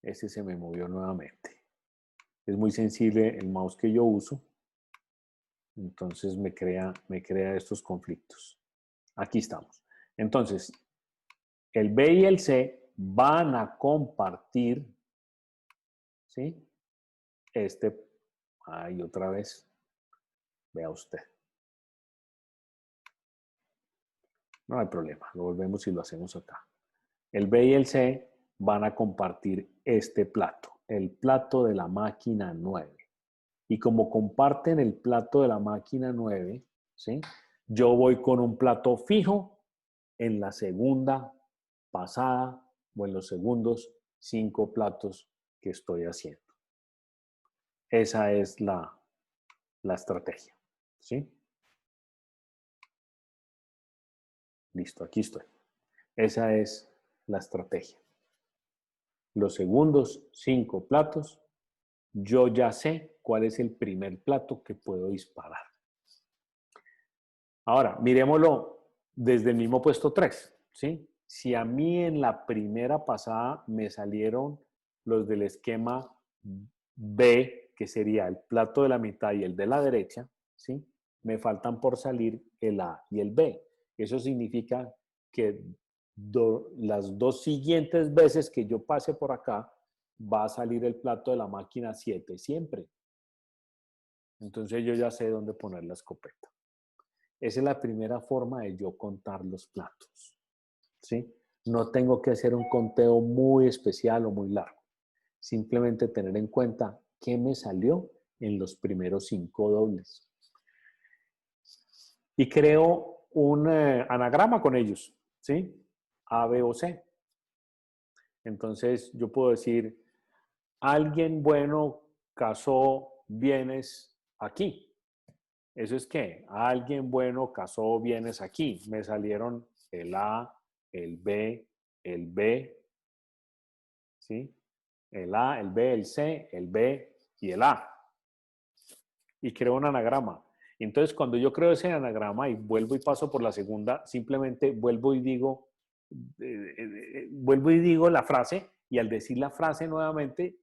ese se me movió nuevamente. Es muy sensible el mouse que yo uso, entonces me crea estos conflictos. Aquí estamos. Entonces, el B y el C van a compartir, ¿sí? Ahí otra vez, vea usted. No hay problema, lo volvemos y lo hacemos acá. El B y el C van a compartir este plato, el plato de la máquina 9. Y como comparten el plato de la máquina 9, ¿sí? Yo voy con un plato fijo en la segunda pasada o en los segundos 5 platos que estoy haciendo. Esa es la estrategia, ¿sí? Listo, aquí estoy. Esa es la estrategia. Los segundos 5 platos, yo ya sé cuál es el primer plato que puedo disparar. Ahora, miremoslo desde el mismo puesto 3, ¿sí? Si a mí en la primera pasada me salieron los del esquema B, que sería el plato de la mitad y el de la derecha, ¿sí? Me faltan por salir el A y el B. Eso significa que las 2 siguientes veces que yo pase por acá, va a salir el plato de la máquina 7 siempre. Entonces yo ya sé dónde poner la escopeta. Esa es la primera forma de yo contar los platos, ¿sí? No tengo que hacer un conteo muy especial o muy largo. Simplemente tener en cuenta qué me salió en los primeros 5 dobles. Y creo un anagrama con ellos, ¿sí? A, B o C. Entonces yo puedo decir, alguien bueno cazó bienes aquí. ¿Eso es qué? Alguien bueno cazó bienes aquí. Me salieron el A, el B, ¿sí? El A, el B, el C, el B y el A. Y creo un anagrama. Entonces, cuando yo creo ese anagrama y vuelvo y paso por la segunda, simplemente vuelvo y digo la frase, y al decir la frase nuevamente,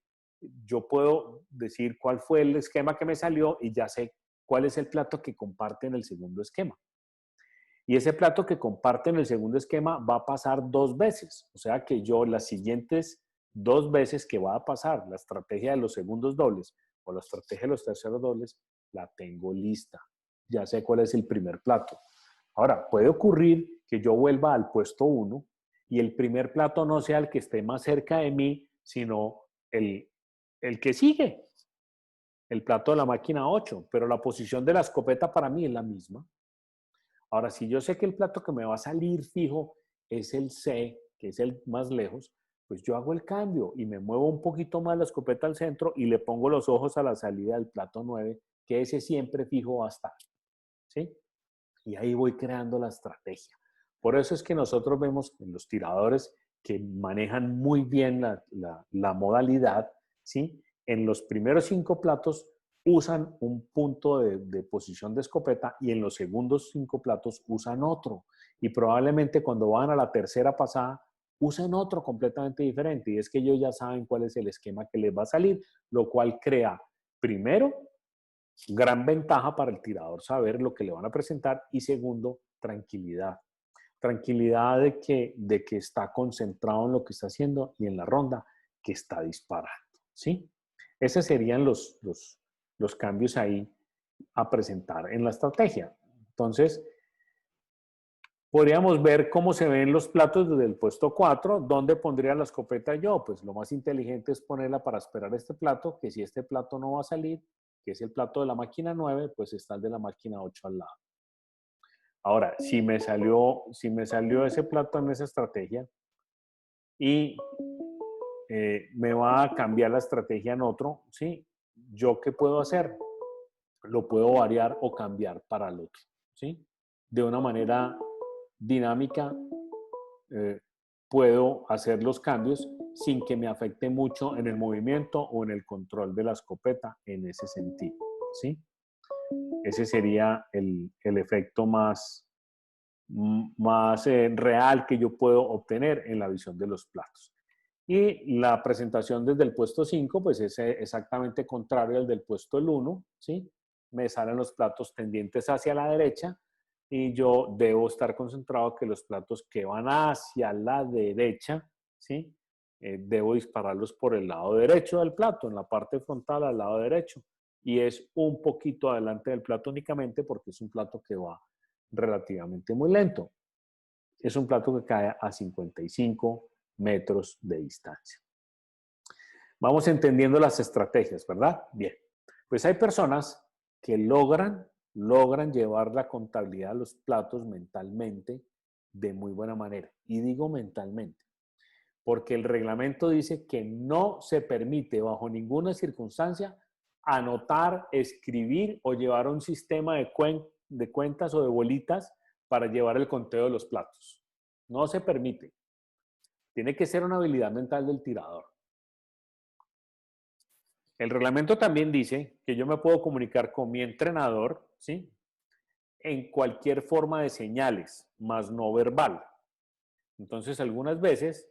yo puedo decir cuál fue el esquema que me salió y ya sé cuál es el plato que comparte en el segundo esquema. Y ese plato que comparte en el segundo esquema va a pasar 2 veces. O sea que yo las siguientes 2 veces que va a pasar la estrategia de los segundos dobles o la estrategia de los terceros dobles, la tengo lista. Ya sé cuál es el primer plato. Ahora, puede ocurrir que yo vuelva al puesto 1 y el primer plato no sea el que esté más cerca de mí, sino el que sigue. el plato de la máquina 8, pero la posición de la escopeta para mí es la misma. Ahora, si yo sé que el plato que me va a salir fijo es el C, que es el más lejos, pues yo hago el cambio y me muevo un poquito más la escopeta al centro y le pongo los ojos a la salida del plato 9, que ese siempre fijo va a estar, ¿sí? Y ahí voy creando la estrategia. Por eso es que nosotros vemos en los tiradores que manejan muy bien la modalidad, ¿sí? En los primeros 5 platos usan un punto de posición de escopeta y en los segundos 5 platos usan otro. Y probablemente cuando van a la tercera pasada usan otro completamente diferente. Y es que ellos ya saben cuál es el esquema que les va a salir, lo cual crea, primero, gran ventaja para el tirador saber lo que le van a presentar y segundo, tranquilidad. Tranquilidad de que está concentrado en lo que está haciendo y en la ronda que está disparando, ¿sí? Esos serían los cambios ahí a presentar en la estrategia. Entonces, podríamos ver cómo se ven los platos desde el puesto 4. ¿Dónde pondría la escopeta yo? Pues lo más inteligente es ponerla para esperar este plato, que si este plato no va a salir, que es el plato de la máquina 9, pues está el de la máquina 8 al lado. Ahora, si me salió ese plato en esa estrategia y me va a cambiar la estrategia en otro, ¿sí? ¿Yo qué puedo hacer? Lo puedo variar o cambiar para el otro, ¿sí? De una manera dinámica, eh, puedo hacer los cambios sin que me afecte mucho en el movimiento o en el control de la escopeta en ese sentido, ¿sí? Ese sería el efecto más real que yo puedo obtener en la visión de los platos. Y la presentación desde el puesto 5, pues es exactamente contrario al del puesto 1, ¿sí? Me salen los platos tendientes hacia la derecha y yo debo estar concentrado que los platos que van hacia la derecha, ¿sí? Debo dispararlos por el lado derecho del plato, en la parte frontal al lado derecho. Y es un poquito adelante del plato únicamente porque es un plato que va relativamente muy lento. Es un plato que cae a 55 metros de distancia. Vamos entendiendo las estrategias, ¿verdad? Bien, pues hay personas que logran llevar la contabilidad de los platos mentalmente de muy buena manera. Y digo mentalmente, porque el reglamento dice que no se permite bajo ninguna circunstancia anotar, escribir o llevar un sistema de cuentas o de bolitas para llevar el conteo de los platos. No se permite. Tiene que ser una habilidad mental del tirador. El reglamento también dice que yo me puedo comunicar con mi entrenador, ¿sí? En cualquier forma de señales, más no verbal. Entonces, algunas veces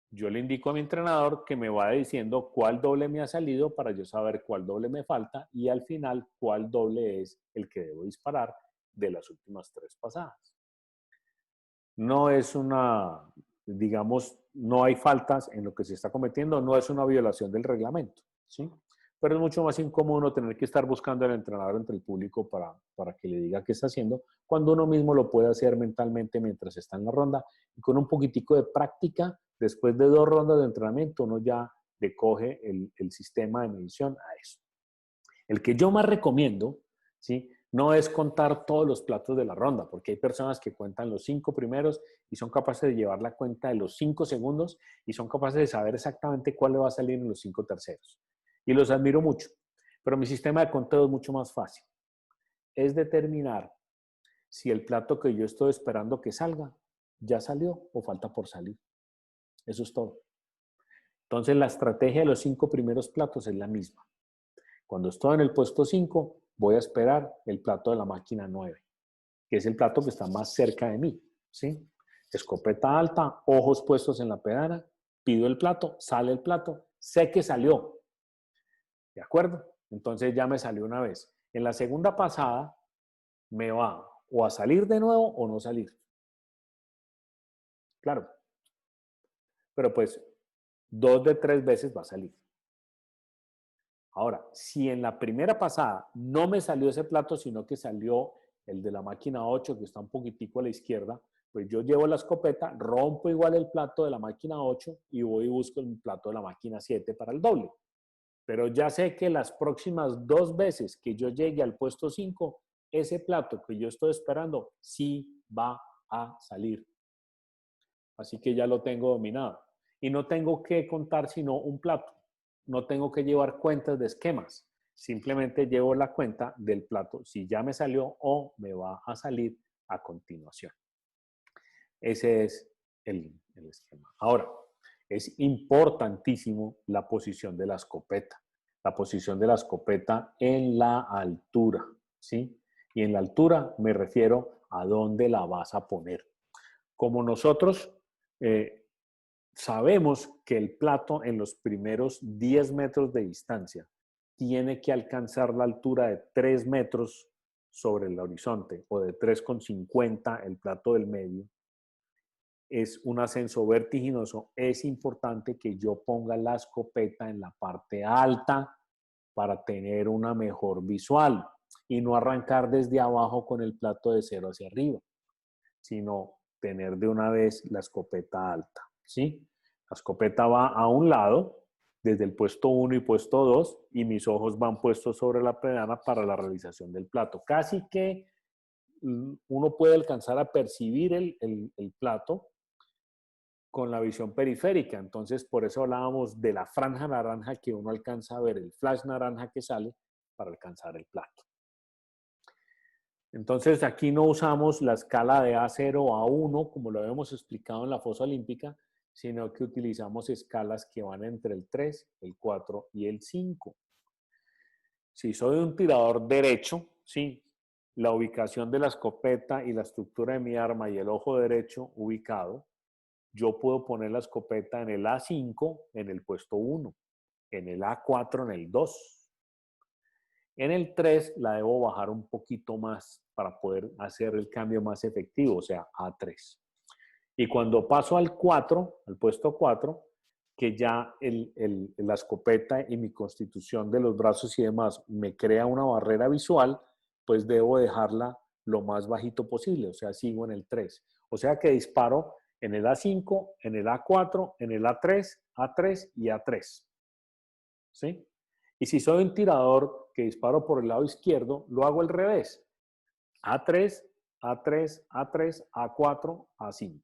yo le indico a mi entrenador que me va diciendo cuál doble me ha salido para yo saber cuál doble me falta y al final cuál doble es el que debo disparar de las últimas 3 pasadas. No es una, digamos, no hay faltas en lo que se está cometiendo, no es una violación del reglamento, ¿sí? Pero es mucho más incómodo tener que estar buscando al entrenador entre el público para que le diga qué está haciendo, cuando uno mismo lo puede hacer mentalmente mientras está en la ronda y con un poquitico de práctica, después de 2 rondas de entrenamiento, uno ya le coge el sistema de medición a eso. El que yo más recomiendo, ¿sí? No es contar todos los platos de la ronda, porque hay personas que cuentan los 5 primeros y son capaces de llevar la cuenta de los 5 segundos y son capaces de saber exactamente cuál le va a salir en los 5 terceros. Y los admiro mucho, pero mi sistema de conteo es mucho más fácil. Es determinar si el plato que yo estoy esperando que salga ya salió o falta por salir. Eso es todo. Entonces la estrategia de los 5 primeros platos es la misma. Cuando estoy en el puesto 5, voy a esperar el plato de la máquina 9, que es el plato que está más cerca de mí, ¿sí? Escopeta alta, ojos puestos en la pedana, pido el plato, sale el plato, sé que salió, ¿de acuerdo? Entonces ya me salió una vez. En la segunda pasada me va o a salir de nuevo o no salir. Claro, pero pues 2 de 3 veces va a salir. Ahora, si en la primera pasada no me salió ese plato, sino que salió el de la máquina 8, que está un poquitico a la izquierda, pues yo llevo la escopeta, rompo igual el plato de la máquina 8 y voy y busco el plato de la máquina 7 para el doble. Pero ya sé que las próximas 2 veces que yo llegue al puesto 5, ese plato que yo estoy esperando sí va a salir. Así que ya lo tengo dominado. Y no tengo que contar sino un plato. No tengo que llevar cuentas de esquemas. Simplemente llevo la cuenta del plato si ya me salió o me va a salir a continuación. Ese es el esquema. Ahora, es importantísimo la posición de la escopeta. La posición de la escopeta en la altura, ¿sí? Y en la altura me refiero a dónde la vas a poner. Como nosotros sabemos que el plato en los primeros 10 metros de distancia tiene que alcanzar la altura de 3 metros sobre el horizonte o de 3,50 el plato del medio, es un ascenso vertiginoso, es importante que yo ponga la escopeta en la parte alta para tener una mejor visual y no arrancar desde abajo con el plato de cero hacia arriba, sino tener de una vez la escopeta alta, ¿sí? La escopeta va a un lado, desde el puesto 1 y puesto 2, y mis ojos van puestos sobre la pedana para la realización del plato. Casi que uno puede alcanzar a percibir el plato con la visión periférica. Entonces, por eso hablábamos de la franja naranja que uno alcanza a ver, el flash naranja que sale para alcanzar el plato. Entonces, aquí no usamos la escala de A0 a 1, como lo habíamos explicado en la fosa olímpica, sino que utilizamos escalas que van entre el 3, el 4 y el 5. Si soy un tirador derecho, sí, la ubicación de la escopeta y la estructura de mi arma y el ojo derecho ubicado, yo puedo poner la escopeta en el A5 en el puesto 1, en el A4 en el 2. En el 3 la debo bajar un poquito más para poder hacer el cambio más efectivo, o sea, A3. Y cuando paso al 4, al puesto 4, que ya la escopeta y mi constitución de los brazos y demás me crea una barrera visual, pues debo dejarla lo más bajito posible, o sea, sigo en el 3. O sea que disparo en el A5, en el A4, en el A3, A3 y A3. ¿Sí? Y si soy un tirador que disparo por el lado izquierdo, lo hago al revés. A3, A3, A3, A4, A5.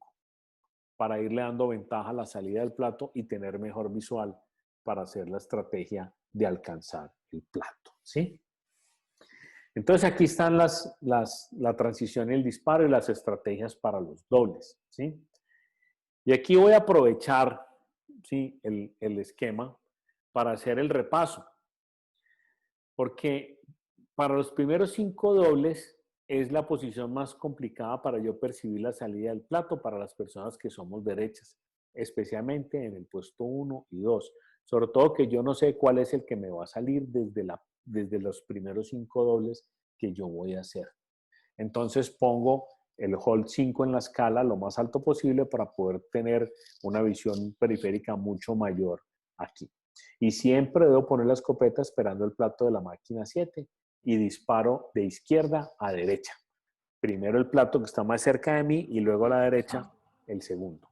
Para irle dando ventaja a la salida del plato y tener mejor visual para hacer la estrategia de alcanzar el plato. ¿Sí? Entonces aquí están la transición y el disparo y las estrategias para los dobles. ¿Sí? Y aquí voy a aprovechar, ¿sí?, el esquema para hacer el repaso. Porque para los primeros 5 dobles es la posición más complicada para yo percibir la salida del plato para las personas que somos derechas, especialmente en el puesto 1 y 2. Sobre todo que yo no sé cuál es el que me va a salir desde los primeros 5 dobles que yo voy a hacer. Entonces pongo el hold 5 en la escala lo más alto posible para poder tener una visión periférica mucho mayor aquí. Y siempre debo poner la escopeta esperando el plato de la máquina 7 y disparo de izquierda a derecha. Primero el plato que está más cerca de mí y luego a la derecha el segundo.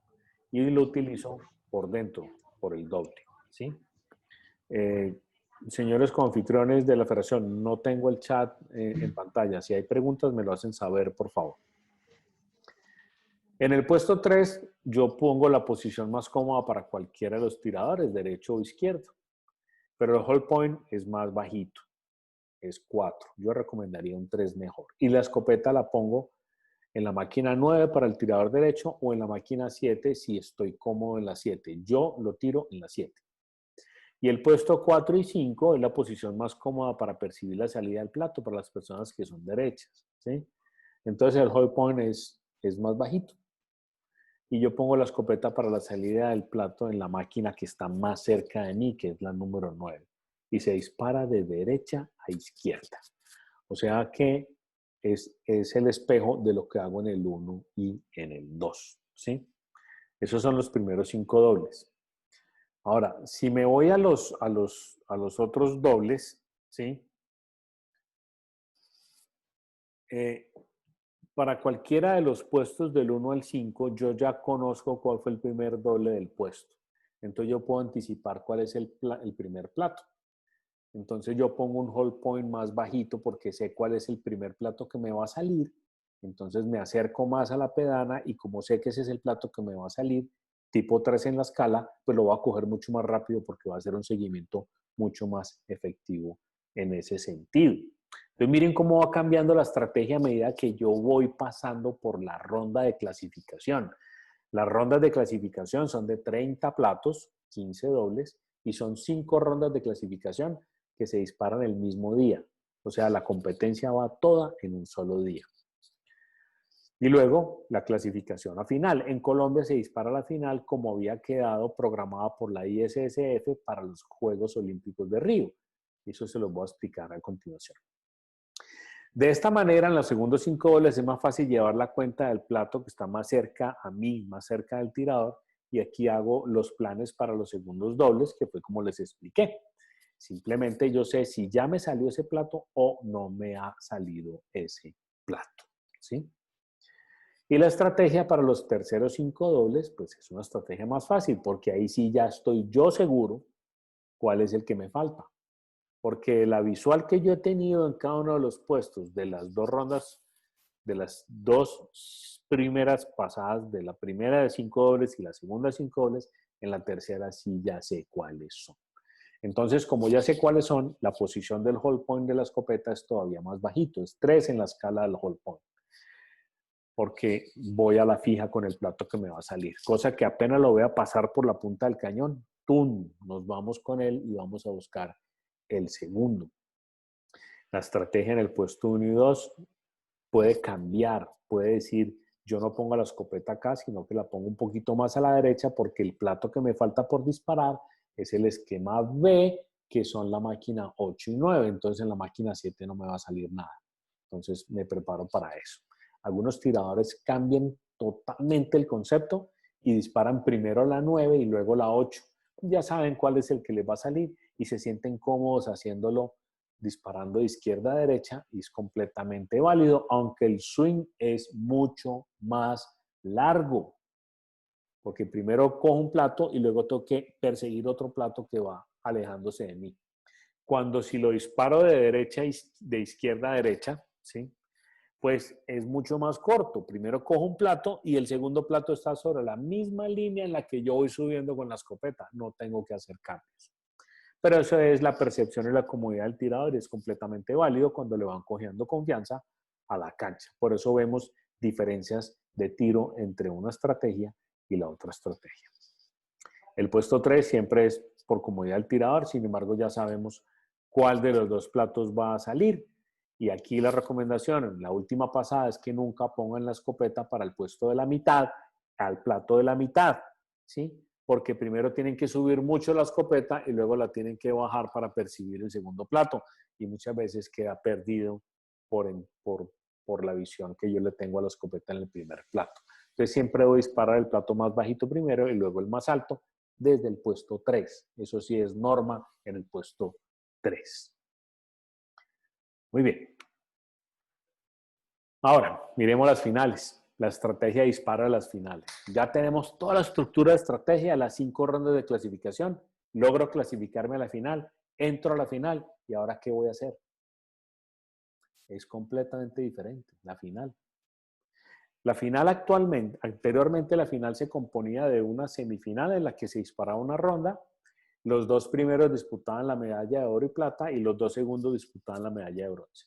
Y lo utilizo por dentro, por el doble. ¿Sí? Señores coanfitriones de la federación, no tengo el chat en pantalla. Si hay preguntas, me lo hacen saber, por favor. En el puesto 3, yo pongo la posición más cómoda para cualquiera de los tiradores, derecho o izquierdo. Pero el hold point es más bajito, es 4. Yo recomendaría un 3 mejor. Y la escopeta la pongo en la máquina 9 para el tirador derecho o en la máquina 7 si estoy cómodo en la 7. Yo lo tiro en la 7. Y el puesto 4 y 5 es la posición más cómoda para percibir la salida del plato para las personas que son derechas. ¿Sí? Entonces el hold point es más bajito. Y yo pongo la escopeta para la salida del plato en la máquina que está más cerca de mí, que es la número 9. Y se dispara de derecha a izquierda. O sea que es el espejo de lo que hago en el 1 y en el 2. ¿Sí? Esos son los primeros 5 dobles. Ahora, si me voy a los otros dobles, ¿sí? Para cualquiera de los puestos del 1 al 5, yo ya conozco cuál fue el primer doble del puesto. Entonces yo puedo anticipar cuál es el primer plato. Entonces yo pongo un hold point más bajito porque sé cuál es el primer plato que me va a salir. Entonces me acerco más a la pedana y como sé que ese es el plato que me va a salir, tipo 3 en la escala, pues lo voy a coger mucho más rápido porque va a ser un seguimiento mucho más efectivo en ese sentido. Entonces miren cómo va cambiando la estrategia a medida que yo voy pasando por la ronda de clasificación. Las rondas de clasificación son de 30 platos, 15 dobles, y son 5 rondas de clasificación que se disparan el mismo día. O sea, la competencia va toda en un solo día. Y luego la clasificación a final. En Colombia se dispara la final como había quedado programada por la ISSF para los Juegos Olímpicos de Río. Eso se los voy a explicar a continuación. De esta manera, en los segundos 5 dobles es más fácil llevar la cuenta del plato que está más cerca a mí, más cerca del tirador, y aquí hago los planes para los segundos dobles, que fue como les expliqué. Simplemente yo sé si ya me salió ese plato o no me ha salido ese plato, ¿sí? Y la estrategia para los terceros 5 dobles, pues es una estrategia más fácil, porque ahí sí ya estoy yo seguro cuál es el que me falta. Porque la visual que yo he tenido en cada uno de los puestos de las dos rondas, de las dos primeras pasadas, de la primera de 5 dobles y la segunda de 5 dobles, en la tercera sí ya sé cuáles son. Entonces, como ya sé cuáles son, la posición del hold point de la escopeta es todavía más bajito, es 3 en la escala del hold point, porque voy a la fija con el plato que me va a salir, cosa que apenas lo voy a pasar por la punta del cañón, ¡tum!, nos vamos con él y vamos a buscar el segundo. La estrategia en el puesto 1 y 2 puede cambiar, puede decir, yo no pongo la escopeta acá, sino que la pongo un poquito más a la derecha porque el plato que me falta por disparar es el esquema B, que son la máquina 8 y 9. Entonces en la máquina 7 no me va a salir nada. Entonces me preparo para eso. Algunos tiradores cambian totalmente el concepto y disparan primero la 9 y luego la 8. Ya saben cuál es el que les va a salir y se sienten cómodos haciéndolo disparando de izquierda a derecha y es completamente válido, aunque el swing es mucho más largo, porque primero cojo un plato y luego tengo que perseguir otro plato que va alejándose de mí. Cuando si lo disparo de derecha de izquierda a derecha, ¿sí?, pues es mucho más corto. Primero cojo un plato y el segundo plato está sobre la misma línea en la que yo voy subiendo con la escopeta. No tengo que hacer cambios. Pero eso es la percepción y la comodidad del tirador y es completamente válido cuando le van cogiendo confianza a la cancha. Por eso vemos diferencias de tiro entre una estrategia y la otra estrategia. El puesto 3 siempre es por comodidad del tirador, sin embargo ya sabemos cuál de los dos platos va a salir. Y aquí la recomendación en la última pasada es que nunca pongan la escopeta para el puesto de la mitad al plato de la mitad, ¿sí? Porque primero tienen que subir mucho la escopeta y luego la tienen que bajar para percibir el segundo plato. Y muchas veces queda perdido por la visión que yo le tengo a la escopeta en el primer plato. Entonces siempre voy a disparar el plato más bajito primero y luego el más alto desde el puesto 3. Eso sí es norma en el puesto 3. Muy bien. Ahora, miremos las finales. La estrategia dispara a las finales. Ya tenemos toda la estructura de estrategia, las 5 rondas de clasificación. Logro clasificarme a la final, entro a la final y ahora ¿qué voy a hacer? Es completamente diferente, la final. La final actualmente, anteriormente la final se componía de una semifinal en la que se disparaba una ronda, los dos primeros disputaban la medalla de oro y plata y los dos segundos disputaban la medalla de bronce.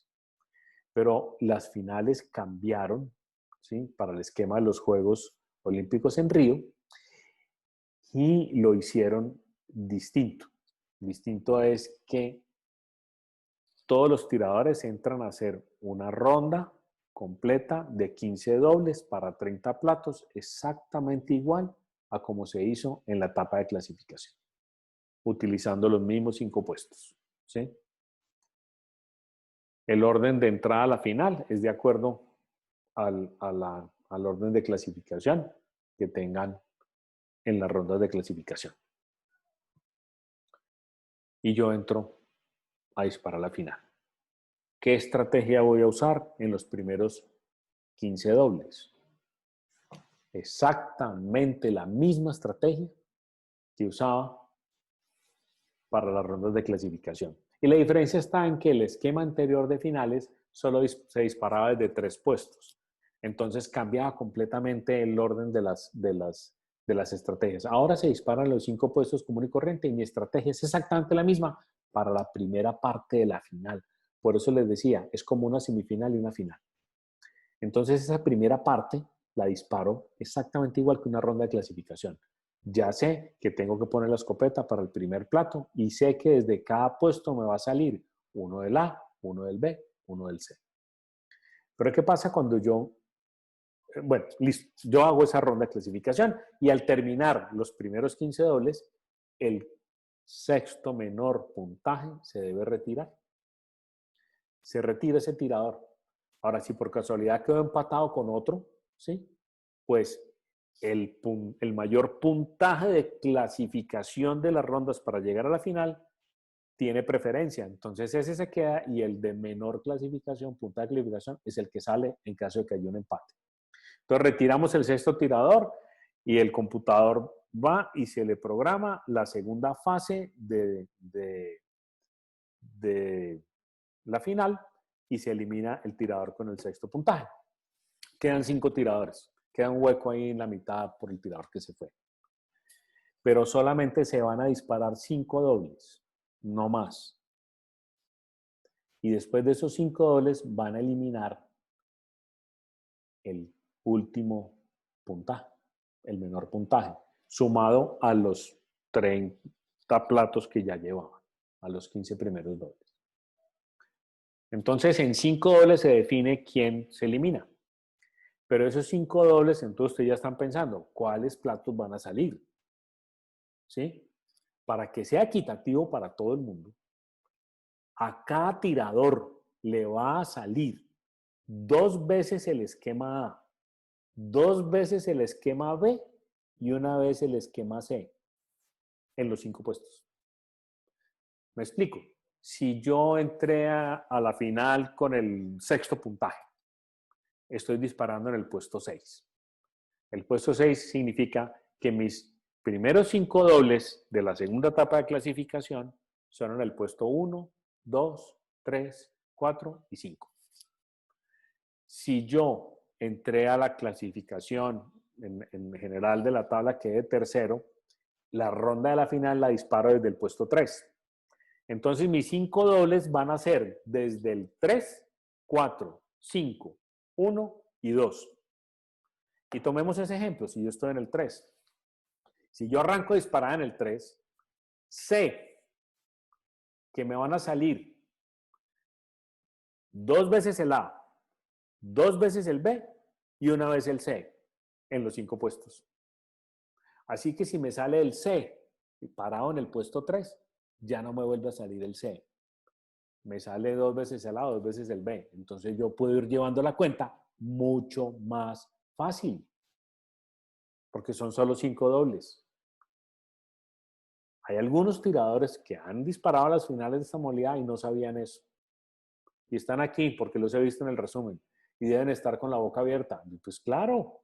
Pero las finales cambiaron, ¿sí?, para el esquema de los Juegos Olímpicos en Río y lo hicieron distinto. Distinto es que todos los tiradores entran a hacer una ronda completa de 15 dobles para 30 platos, exactamente igual a como se hizo en la etapa de clasificación, utilizando los mismos 5 puestos, ¿sí? El orden de entrada a la final es de acuerdo al orden de clasificación que tengan en las rondas de clasificación. Y yo entro a disparar la final. ¿Qué estrategia voy a usar en los primeros 15 dobles? Exactamente la misma estrategia que usaba para las rondas de clasificación. Y la diferencia está en que el esquema anterior de finales solo se disparaba desde 3 puestos. Entonces cambiaba completamente el orden de las estrategias. Ahora se disparan los 5 puestos común y corriente y mi estrategia es exactamente la misma para la primera parte de la final. Por eso les decía, es como una semifinal y una final. Entonces esa primera parte la disparo exactamente igual que una ronda de clasificación. Ya sé que tengo que poner la escopeta para el primer plato y sé que desde cada puesto me va a salir uno del A, uno del B, uno del C. Pero ¿qué pasa cuando bueno, listo, yo hago esa ronda de clasificación y al terminar los primeros 15 dobles, el sexto menor puntaje se debe retirar. Se retira ese tirador. Ahora, si por casualidad quedó empatado con otro, ¿sí? Pues el mayor puntaje de clasificación de las rondas para llegar a la final tiene preferencia. Entonces ese se queda y el de menor clasificación, puntaje de clasificación, es el que sale en caso de que haya un empate. Entonces retiramos el sexto tirador y el computador va y se le programa la segunda fase de la final y se elimina el tirador con el sexto puntaje. Quedan 5 tiradores. Queda un hueco ahí en la mitad por el tirador que se fue. Pero solamente se van a disparar 5 dobles, no más. Y después de esos 5 dobles van a eliminar el último puntaje, el menor puntaje, sumado a los 30 platos que ya llevaban, a los 15 primeros dobles. Entonces, en 5 dobles se define quién se elimina. Pero esos 5 dobles, entonces ustedes ya están pensando, ¿cuáles platos van a salir? ¿Sí? Para que sea equitativo para todo el mundo, a cada tirador le va a salir 2 veces el esquema A, 2 veces el esquema B y 1 vez el esquema C en los 5 puestos. Me explico. Si yo entré a la final con el sexto puntaje, estoy disparando en el puesto 6. El puesto 6 significa que mis primeros 5 dobles de la segunda etapa de clasificación son en el puesto 1, 2, 3, 4 y 5. Si yo entré a la clasificación en general de la tabla, quedé tercero, la ronda de la final la disparo desde el puesto 3. Entonces mis 5 dobles van a ser desde el 3, 4, 5, 1 y 2. Y tomemos ese ejemplo, si yo estoy en el 3. Si yo arranco a disparar en el 3, sé que me van a salir 2 veces el A, 2 veces el B y 1 vez el C en los 5 puestos. Así que si me sale el C parado en el puesto 3, ya no me vuelve a salir el C. Me sale 2 veces el A, 2 veces el B. Entonces yo puedo ir llevando la cuenta mucho más fácil, porque son solo 5 dobles. Hay algunos tiradores que han disparado a las finales de esta modalidad y no sabían eso. Y están aquí porque los he visto en el resumen. Y deben estar con la boca abierta. Y pues claro,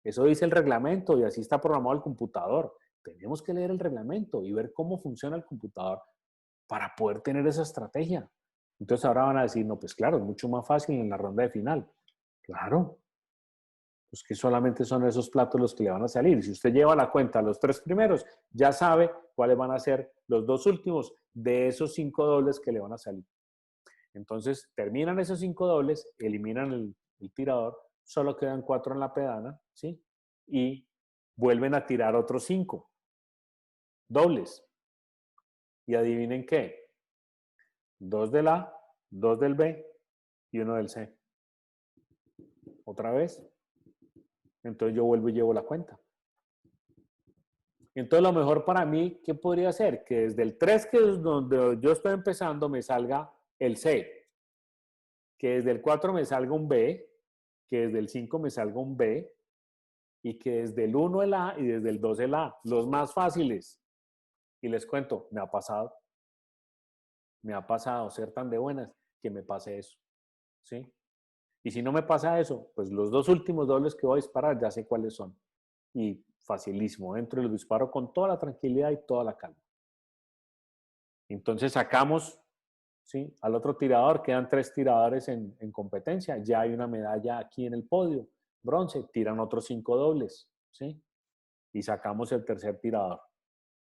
eso dice el reglamento y así está programado el computador. Tenemos que leer el reglamento y ver cómo funciona el computador para poder tener esa estrategia. Entonces ahora van a decir, no, pues claro, es mucho más fácil en la ronda de final. Claro, pues que solamente son esos platos los que le van a salir. Si usted lleva la cuenta a los 3 primeros, ya sabe cuáles van a ser los 2 últimos de esos 5 dobles que le van a salir. Entonces terminan esos 5 dobles, eliminan el tirador, solo quedan 4 en la pedana, ¿sí? Y vuelven a tirar otros 5 dobles. Y adivinen qué, 2 del A, 2 del B y 1 del C. Otra vez. Entonces yo vuelvo y llevo la cuenta. Entonces lo mejor para mí, ¿qué podría ser? Que desde el 3, que es donde yo estoy empezando, me salga el C. Que desde el 4 me salga un B. Que desde el 5 me salga un B. Y que desde el 1 el A y desde el 2 el A. Los más fáciles. Y les cuento, me ha pasado. Me ha pasado ser tan de buenas que me pase eso. ¿Sí? Y si no me pasa eso, pues los 2 últimos dobles que voy a disparar ya sé cuáles son. Y facilísimo, entro y los disparo con toda la tranquilidad y toda la calma. Entonces sacamos ¿sí? Al otro tirador, quedan 3 tiradores en competencia, ya hay una medalla aquí en el podio, bronce, tiran otros 5 dobles, ¿sí? Y sacamos el tercer tirador.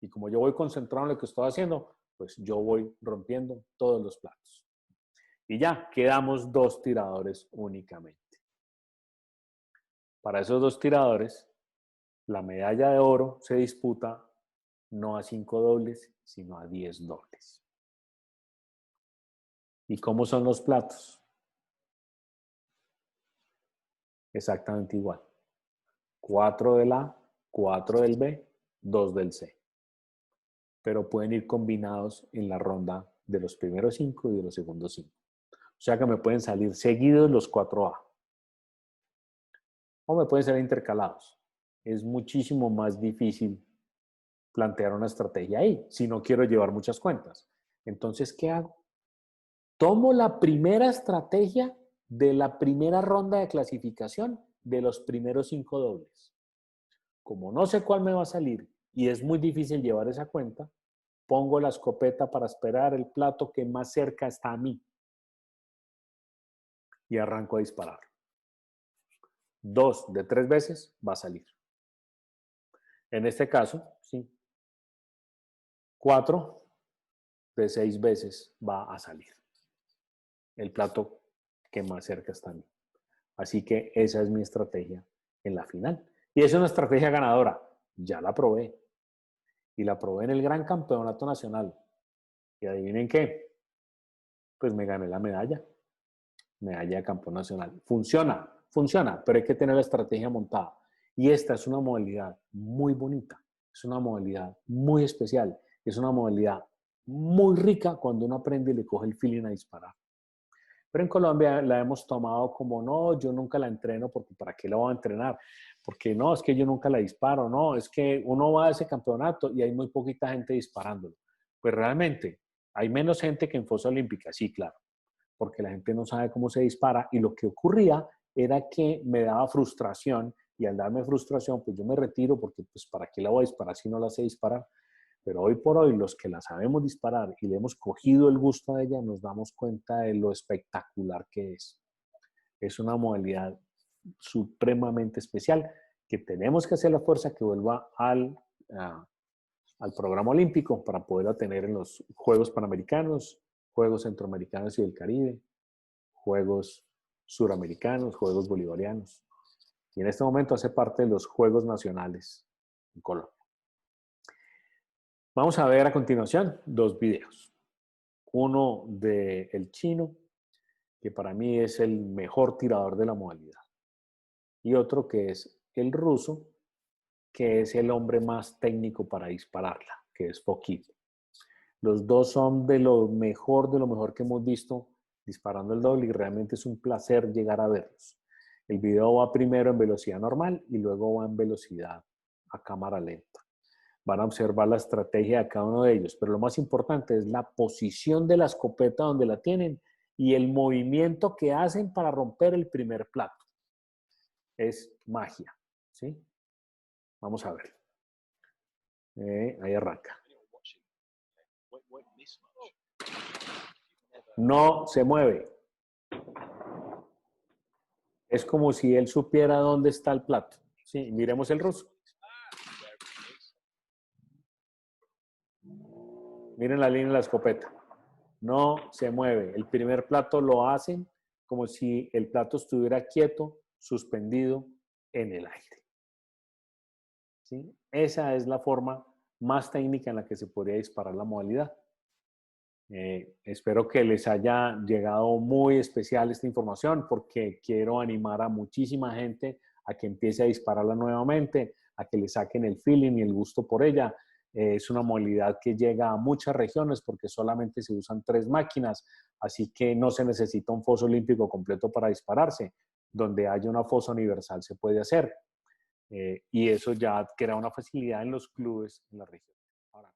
Y como yo voy concentrado en lo que estoy haciendo, pues yo voy rompiendo todos los platos. Y ya, quedamos 2 tiradores únicamente. Para esos 2 tiradores, la medalla de oro se disputa no a 5 dobles, sino a 10 dobles. ¿Y cómo son los platos? Exactamente igual. 4 del A, 4 del B, 2 del C. Pero pueden ir combinados en la ronda de los primeros 5 y de los segundos 5. O sea que me pueden salir seguidos los 4A. O me pueden ser intercalados. Es muchísimo más difícil plantear una estrategia ahí, si no quiero llevar muchas cuentas. Entonces, ¿qué hago? Tomo la primera estrategia de la primera ronda de clasificación de los primeros 5 dobles. Como no sé cuál me va a salir y es muy difícil llevar esa cuenta, pongo la escopeta para esperar el plato que más cerca está a mí y arranco a disparar. 2 de 3 veces va a salir. En este caso, sí. 4 de 6 veces va a salir el plato que más cerca está a mí. Así que esa es mi estrategia en la final. Y es una estrategia ganadora. Ya la probé. Y la probé en el Gran Campeonato Nacional. Y adivinen qué. Pues me gané la medalla. Medalla de campeón nacional. Funciona, funciona, pero hay que tener la estrategia montada. Y esta es una modalidad muy bonita. Es una modalidad muy especial. Es una modalidad muy rica cuando uno aprende y le coge el feeling a disparar. Pero en Colombia la hemos tomado como, no, yo nunca la entreno porque ¿para qué la voy a entrenar? Porque no, es que yo nunca la disparo, no, es que uno va a ese campeonato y hay muy poquita gente disparándolo. Pues realmente hay menos gente que en fosa olímpica, sí, claro, porque la gente no sabe cómo se dispara y lo que ocurría era que me daba frustración y al darme frustración, pues yo me retiro porque pues ¿para qué la voy a disparar si no la sé disparar? Pero hoy por hoy, los que la sabemos disparar y le hemos cogido el gusto a ella, nos damos cuenta de lo espectacular que es. Es una modalidad supremamente especial que tenemos que hacer la fuerza que vuelva al programa olímpico para poderla tener en los Juegos Panamericanos, Juegos Centroamericanos y del Caribe, Juegos Suramericanos, Juegos Bolivarianos. Y en este momento hace parte de los Juegos Nacionales en Colombia. Vamos a ver a continuación 2 videos. Uno del chino, que para mí es el mejor tirador de la modalidad. Y otro que es el ruso, que es el hombre más técnico para dispararla, que es Fokid. Los dos son de lo mejor que hemos visto disparando el doble y realmente es un placer llegar a verlos. El video va primero en velocidad normal y luego va en velocidad a cámara lenta. Van a observar la estrategia de cada uno de ellos, pero lo más importante es la posición de la escopeta donde la tienen y el movimiento que hacen para romper el primer plato. Es magia, ¿sí? Vamos a ver. Ahí arranca. No se mueve. Es como si él supiera dónde está el plato. Sí, miremos el ruso. Miren la línea de la escopeta. No se mueve. El primer plato lo hacen como si el plato estuviera quieto, suspendido en el aire. ¿Sí? Esa es la forma más técnica en la que se podría disparar la modalidad. Espero que les haya llegado muy especial esta información porque quiero animar a muchísima gente a que empiece a dispararla nuevamente, a que le saquen el feeling y el gusto por ella. Es una modalidad que llega a muchas regiones porque solamente se usan 3 máquinas, así que no se necesita un foso olímpico completo para dispararse. Donde haya una fosa universal se puede hacer. Y eso ya crea una facilidad en los clubes en la región.